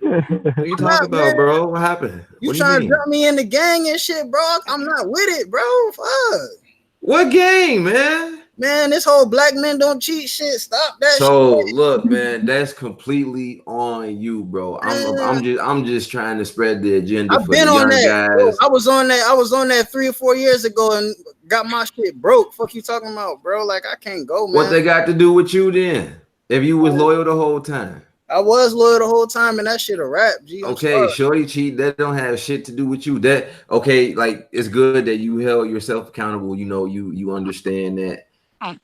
What you talking about, man? Bro? What happened? You trying to drop me in the gang and shit, bro? I'm not with it, bro. Fuck. What gang, man? Man, this whole black men don't cheat shit. Stop that. So shit. Look, man, that's completely on you, bro. I'm just trying to spread the agenda. I've been on that. Guys. I was on that 3 or 4 years ago and got my shit broke. Fuck you talking about, bro? Like, I can't go, man. What they got to do with you then? If you was loyal the whole time. I was loyal the whole time, and that shit a rap. G, okay, shorty cheat. That don't have shit to do with you. That okay? Like, it's good that you held yourself accountable. You know, you understand that. That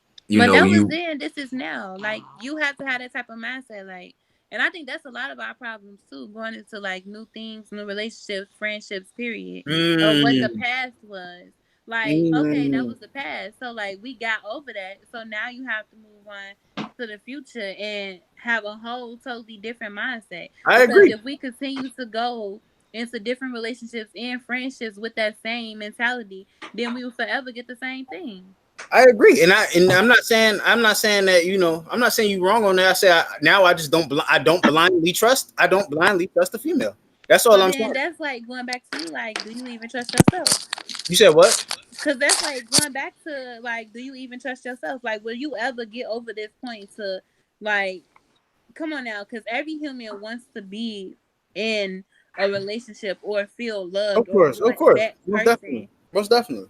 was then. This is now. Like, you have to have that type of mindset. Like, and I think that's a lot of our problems too. Going into like new things, new relationships, friendships. Period. Of what the past was. Like, okay, that was the past. So like, we got over that. So now you have to move on to the future and have a whole totally different mindset. I agree. If we continue to go into different relationships and friendships with that same mentality, then we will forever get the same thing. I agree, and I'm not saying that, you know, I'm not saying you wrong on that. I say I don't blindly trust the female. That's all I'm saying. That's like going back to like, do you even trust yourself? You said what? Because that's like going back to like, do you even trust yourself? Like, will you ever get over this point to like, come on now? Because every human wants to be in a relationship or feel loved. Of course. Most definitely.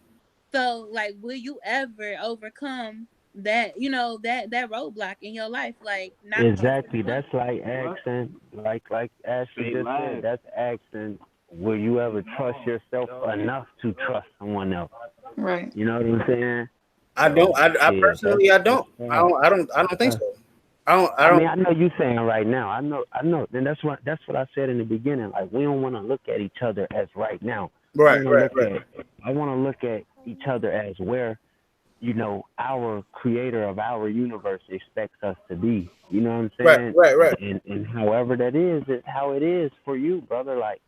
So, like, will you ever overcome that? You know, that roadblock in your life, like not exactly. That's like asking, like Ashley just said. That's asking, will you ever trust yourself enough to trust someone else? Right. You know what I'm saying? I don't. I personally, I don't. I don't think so. I mean, I know you saying right now. I know. And that's what I said in the beginning. Like, we don't want to look at each other as right now. Right. I want to look at each other as where, you know, our creator of our universe expects us to be. You know what I'm saying? Right. And however that is how it is for you, brother. Like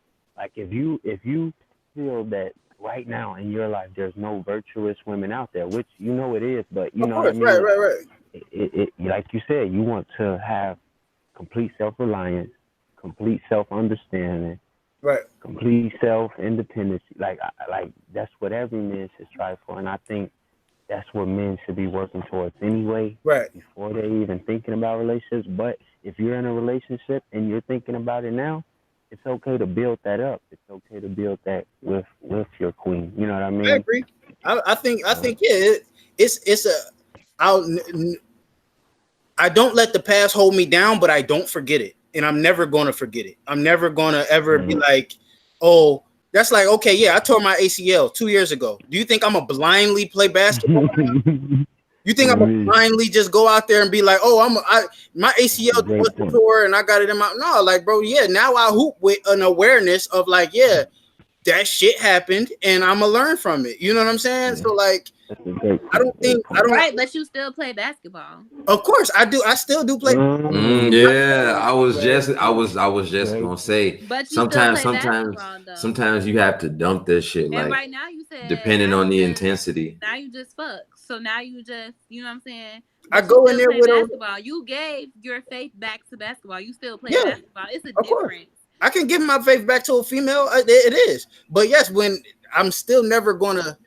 if you feel that right now in your life there's no virtuous women out there, which you know it is, but you know what I mean? Right. It like you said, you want to have complete self-reliance, complete self-understanding, right, complete self-independence. Like that's what every man should strive for, and I think that's what men should be working towards anyway. Right. Before they even thinking about relationships. But if you're in a relationship and you're thinking about it now, it's okay to build that up. It's okay to build that with your queen. You know what I mean? I agree. I think yeah. It's a. I don't let the past hold me down, but I don't forget it, and I'm never going to forget it. I'm never going to ever be like, oh, that's like, okay, yeah, I tore my ACL 2 years ago. Do you think I'm gonna blindly play basketball? You think I'm gonna blindly just go out there and be like, oh, my ACL was tore and I got it in my no, like, bro, yeah. Now I hoop with an awareness of like, yeah, that shit happened and I'm gonna learn from it. You know what I'm saying? So like, I don't. Right, but you still play basketball. Of course, I do. I still do play. Yeah, I was just gonna say. But you sometimes you have to dump this shit. And like right now you said depending on the intensity. Now you just fuck. So now you just, you know what I'm saying? I go in there with basketball. You gave your faith back to basketball. You still play basketball. It's a difference. I can give my faith back to a female. It is, but yes, when I'm still never gonna.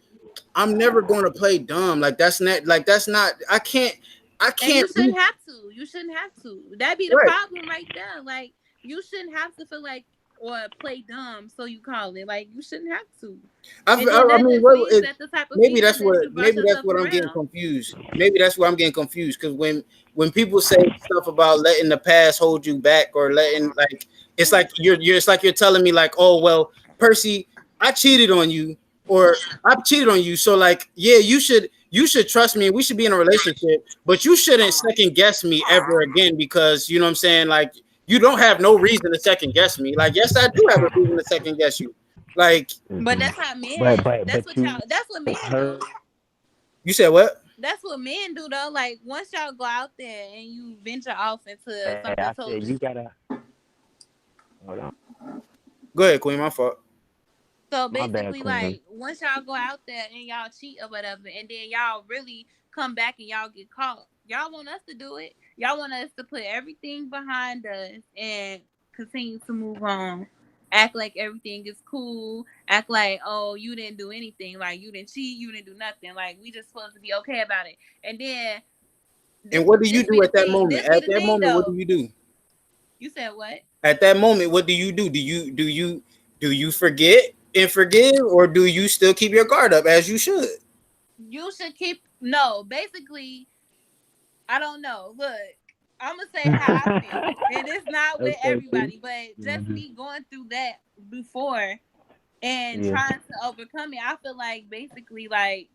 I'm never going to play dumb. Like that's not. I can't. And you shouldn't have to. You shouldn't have to. That'd be the problem right there. Like you shouldn't have to feel like or play dumb. So you call it like you shouldn't have to. Maybe that's what I'm getting confused. Maybe that's where I'm getting confused because when people say stuff about letting the past hold you back or letting like it's like you're telling me like, oh well, Percy, I cheated on you. Or I've cheated on you, so like, yeah, you should trust me. We should be in a relationship, but you shouldn't second guess me ever again because you know what I'm saying. Like, you don't have no reason to second guess me. Like, yes, I do have a reason to second guess you. Like, but that's how men. That's what men do. You said what? That's what men do though. Like, once y'all go out there and you venture off into something, you gotta. Hold on. Go ahead, Queen. My fault. So basically, like, once y'all go out there and y'all cheat or whatever, and then y'all really come back and y'all get caught, y'all want us to do it. Y'all want us to put everything behind us and continue to move on. Act like everything is cool. Act like, oh, you didn't do anything. Like, you didn't cheat. You didn't do nothing. Like, we just supposed to be okay about it. And then... And what do you do at that moment? At that moment, what do you do? You said what? At that moment, what do you do? Do you forget and forgive, or do you still keep your guard up as you should? You should keep basically, I don't know. Look, I'm gonna say how I feel, and it's not with everybody, but just me going through that before and trying to overcome it. I feel like basically like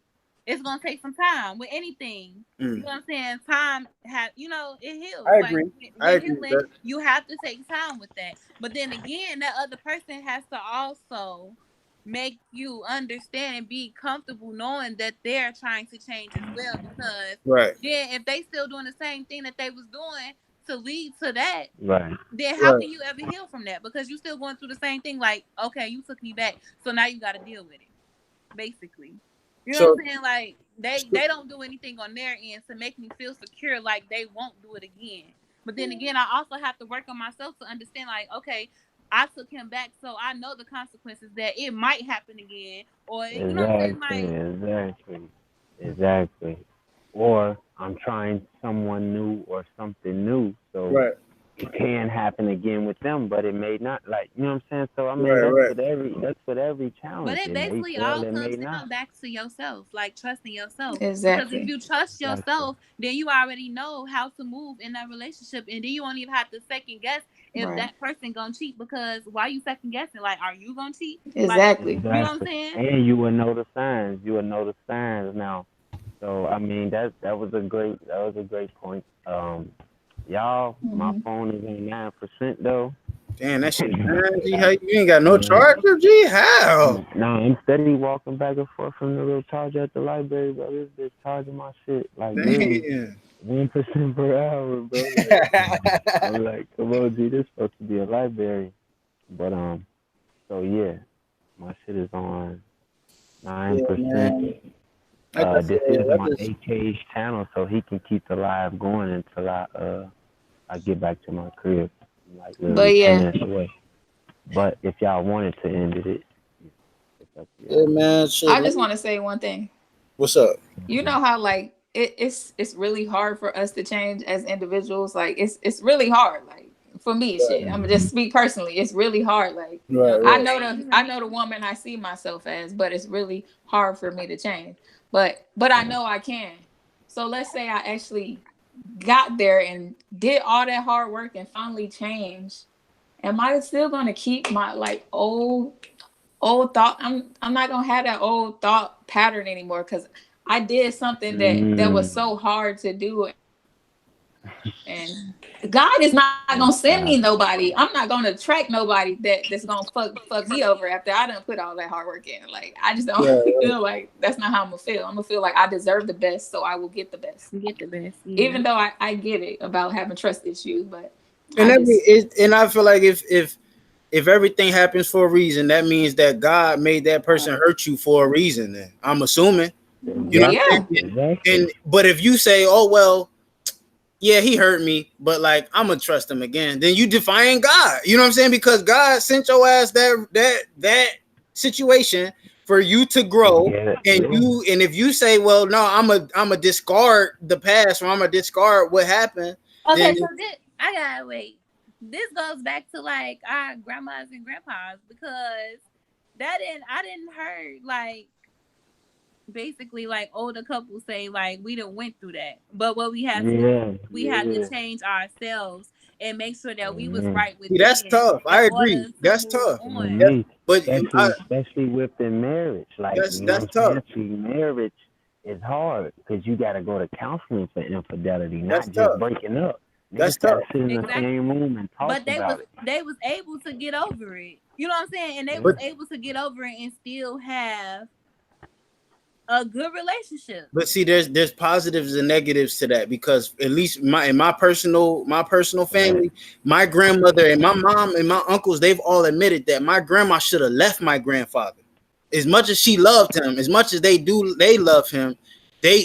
it's gonna take some time with anything. You know what I'm saying? Time it heals. I agree. I agree. Healing, you have to take time with that. But then again, that other person has to also make you understand and be comfortable knowing that they're trying to change as well. Because then if they still doing the same thing that they was doing to lead to that, then how can you ever heal from that? Because you still going through the same thing. Like, okay, you took me back, so now you got to deal with it. Basically, you know what I'm saying? Like they don't do anything on their end to make me feel secure, like they won't do it again. But then again, I also have to work on myself to understand, like, okay, I took him back, so I know the consequences that it might happen again, or you know what I'm saying? Exactly. Or I'm trying someone new or something new, so it can happen again with them, but it may not. Like, you know what I'm saying? So I mean, that's with every challenge. But it basically all comes down back to yourself, like trusting yourself. Exactly. Because if you trust yourself, then you already know how to move in that relationship, and then you won't even have to second guess if that person gonna cheat. Because why you second guessing? Like, are you gonna cheat? Exactly. Like, you know what I'm saying? And you will know the signs. You will know the signs now. So I mean, that was a great point. Y'all, my phone is on 9% though. Damn, that shit. G, how you ain't got no charger, G? How? Nah, I'm steady walking back and forth from the little charger at the library, bro. This bitch charging my shit like literally 1% per hour, bro. Like, I'm like, come on, G, this supposed to be a library. But so yeah, my shit is on 9%. This is my AK's channel, so he can keep the live going until I get back to my crib. Like literally 10 minutes away. But if y'all wanted to end it, it's up to y'all. Yeah, man. Shit, I just want to say one thing. What's up? You know how like it's really hard for us to change as individuals. Like it's really hard. Like for me, shit. I'm gonna just speak personally. It's really hard. Like I know the woman I see myself as, but it's really hard for me to change. But I know I can. So let's say I actually got there and did all that hard work and finally changed. Am I still gonna keep my like old thought? I'm not gonna have that old thought pattern anymore because I did something that was so hard to do. And God is not gonna send me nobody. I'm not gonna attract nobody that's gonna fuck me over after I done put all that hard work in. Like I just don't feel like that's not how I'm gonna feel. I'm gonna feel like I deserve the best, so I will get the best. Even though I get it about having trust issues, but and I feel like if everything happens for a reason, that means that God made that person hurt you for a reason. Then I'm assuming, you know. And but if you say, oh well, yeah, he hurt me, but like I'm gonna trust him again, then you defying God. You know what I'm saying? Because God sent your ass that situation for you to grow, and if you say, well, no, I'm a discard the past, or I'm a discard what happened. Okay, so I gotta wait. This goes back to like our grandmas and grandpas because I didn't heard like basically like older couples say like we done went through that, but what we had to change ourselves and make sure that we was right with. That's tough. I agree. That's tough. But especially within marriage, like that's tough. Marriage is hard because you got to go to counseling for infidelity, not just breaking up. That's tough. Sit in the same room and talk but about they was able to get over it. You know what I'm saying? And they was able to get over it and still have a good relationship. But see, there's positives and negatives to that because at least in my personal family, my grandmother and my mom and my uncles, they've all admitted that my grandma should have left my grandfather. As much as she loved him, as much as they love him, they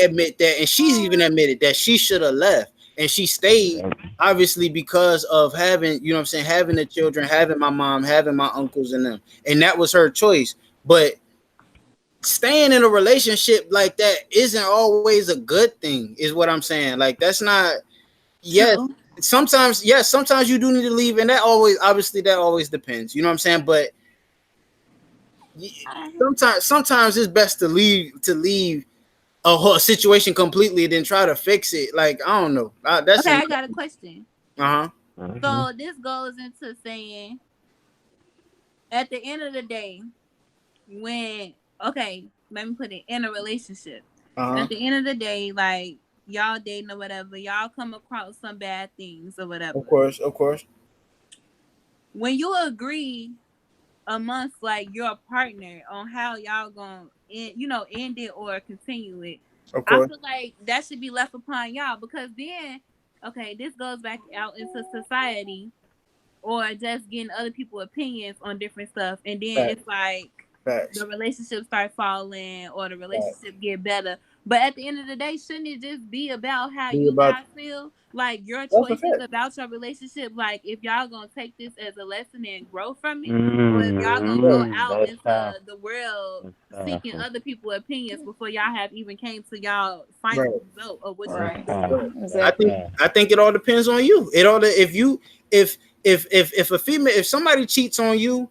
admit that, and she's even admitted that she should have left. And she stayed, obviously, because of having, you know what I'm saying, having the children, having my mom, having my uncles and them. And that was her choice. But staying in a relationship like that isn't always a good thing, is what I'm saying. Like, that's not, sometimes you do need to leave. And that always depends. You know what I'm saying? But sometimes it's best to leave a whole situation completely, then try to fix it. Like, I don't know. I got a question. So this goes into saying, at the end of the day, when let me put it in a relationship. At the end of the day, like y'all dating or whatever, y'all come across some bad things or whatever. Of course. When you agree amongst like your partner on how y'all gonna end it or continue it, I feel like that should be left upon y'all, because then this goes back out into society or just getting other people's opinions on different stuff, and then it's like the relationship start falling or the relationship get better. But at the end of the day, shouldn't it just be about how you guys feel? Like your choices about your relationship. Like if y'all gonna take this as a lesson and grow from it, or if y'all gonna go out into the world seeking other people's opinions before y'all have even came to y'all final result of what I think it all depends on you. If somebody cheats on you,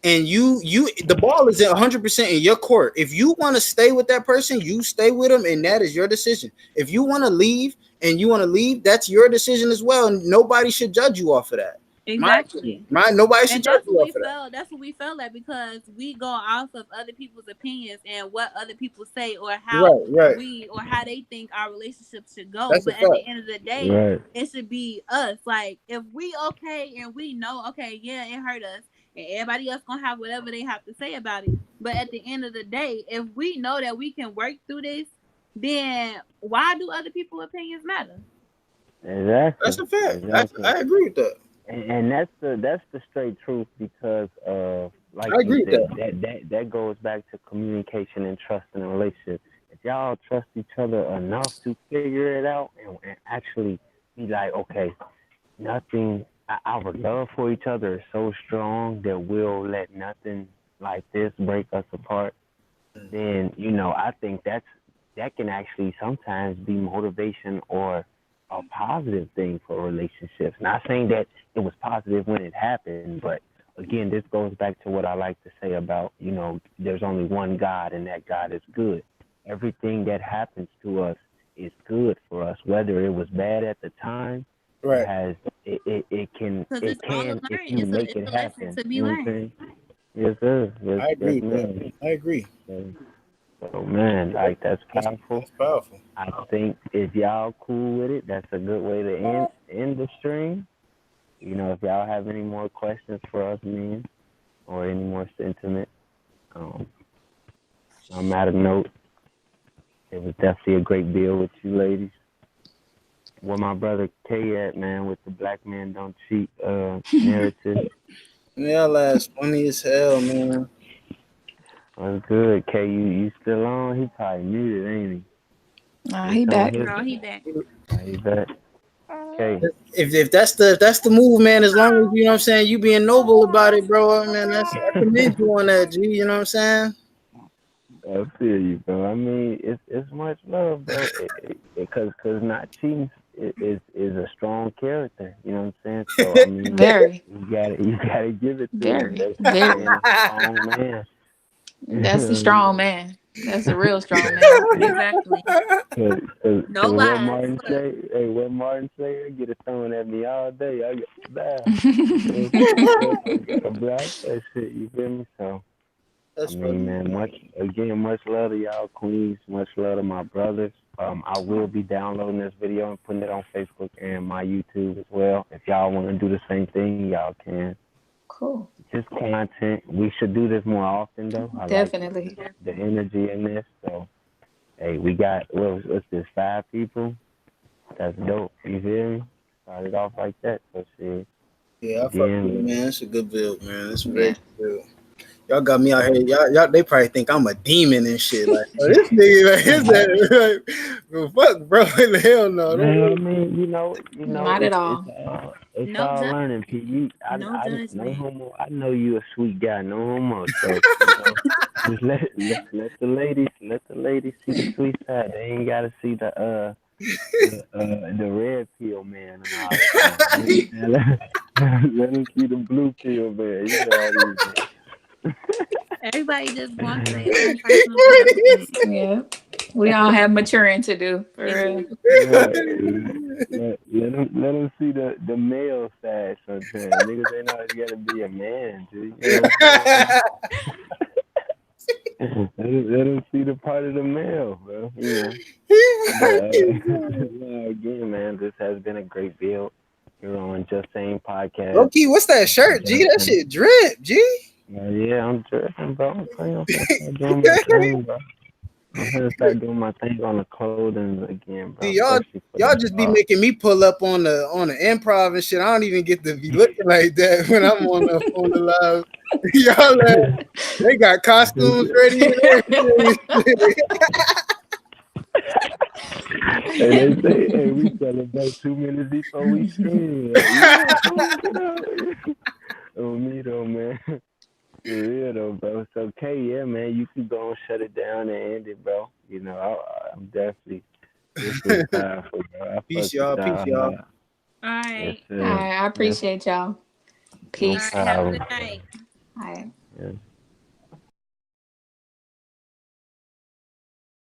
and the ball is at 100% in your court. If you want to stay with that person, you stay with them, and that is your decision. If you want to leave, that's your decision as well, and nobody should judge you off of that. Exactly. Nobody should And judge that's you what off we of that. felt. That's what we felt like because we go off of other people's opinions and what other people say or how Right. how they think our relationship should go. That's a But at the fact. end of the day, Right. it should be us. Like if we okay and we know okay, yeah, it hurt us, and everybody else gonna have whatever they have to say about it. But at the end of the day, if we know that we can work through this, then why do other people's opinions matter? Exactly. That's a fact. Exactly. I agree with that. And that's the straight truth because like I you agree with said, that. that goes back to communication and trust in a relationship. If y'all trust each other enough to figure it out and actually be like, okay, nothing our love for each other is so strong that we'll let nothing like this break us apart, then I think that can actually sometimes be motivation or a positive thing for relationships. Not saying that it was positive when it happened, but again, this goes back to what I like to say about, there's only one God and that God is good. Everything that happens to us is good for us, whether it was bad at the time. Right. It can Because it's all a learn. if you make It's it a lesson happen. to be You know what I'm learned. saying? Yes, sir. I agree with Ma'am. that. I agree. So man, like that's powerful. That's powerful. I think if y'all cool with it, that's a good way to end the stream. If y'all have any more questions for us men or any more sentiment, I'm at a note. It was definitely a great deal with you ladies. Where my brother K at, man, with the black man don't cheat narrative. Yeah, that's funny as hell, man. What's good, K? You still on? He probably muted, ain't he? He back. Girl, he back. He back. K. If that's the move, man, as long as you know what I'm saying, you being noble about it, bro. Man, I commend you on that, G. You know what I'm saying? I feel you, bro. I mean, it's much love, bro. Because not cheating is a strong character. You know what I'm saying? So I mean, Very, you gotta give it to him. very, That's very. a strong man. That's a strong man. That's a real strong man. Exactly. Cause No what lies. Martin Look. say? Hey, what Martin say? Get it thrown at me all day. I get bad. I gotta block that shit. You feel me? So. That's I funny. mean, man, much love to y'all queens. Much love to my brothers. I will be downloading this video and putting it on Facebook and my YouTube as well. If y'all want to do the same thing, y'all can. Cool. Just content. We should do this more often, though. I Definitely. like the energy in this. So, hey, we got, what's this, 5 people? That's dope. You feel me? Started off like that. So, shit. Yeah, I fuck with you, man. It's a good build, man. It's a very Yeah. good build. Y'all got me out here. Y'all, they probably think I'm a demon and shit. Like, oh, this nigga, like, is that? Like, well, fuck, bro. Hell no. Man, I mean, you know, Not at all. it's No all judgment. learning. P. No No judgment. homo. I know you a sweet guy. No homo. So just let the ladies see the sweet side. They ain't gotta see the red pill man and all that. Let them see the blue pill man. You know how it is. Everybody just wants their own personal development. Yeah. We all have maturing to do, for real. Let them see the male side sometimes. Niggas ain't always gotta be a man, dude. You know let them see the part of the male, bro. But, again, man, this has been a great build here on Just Saying Podcast. Okay, what's that shirt, G? That shit drip, G. Yeah, I'm dripping, bro. I'm gonna start doing my thing, bro. I'm gonna start doing my thing on the clothing again, bro. See, y'all just be making me pull up on the improv and shit. I don't even get to be looking like that when I'm on the live. Y'all they got costumes ready and everything. Hey, they say, hey, we celebrate 2 minutes before we stream. Like, yeah, oh, me though, man. For real though, bro. It's okay, yeah, man. You can go and shut it down and end it, bro. I'm definitely. This was powerful, bro. Peace, y'all. Peace, y'all. All right. Yes, All right. I appreciate y'all. Peace. All right. Have a good night. All right. Yeah.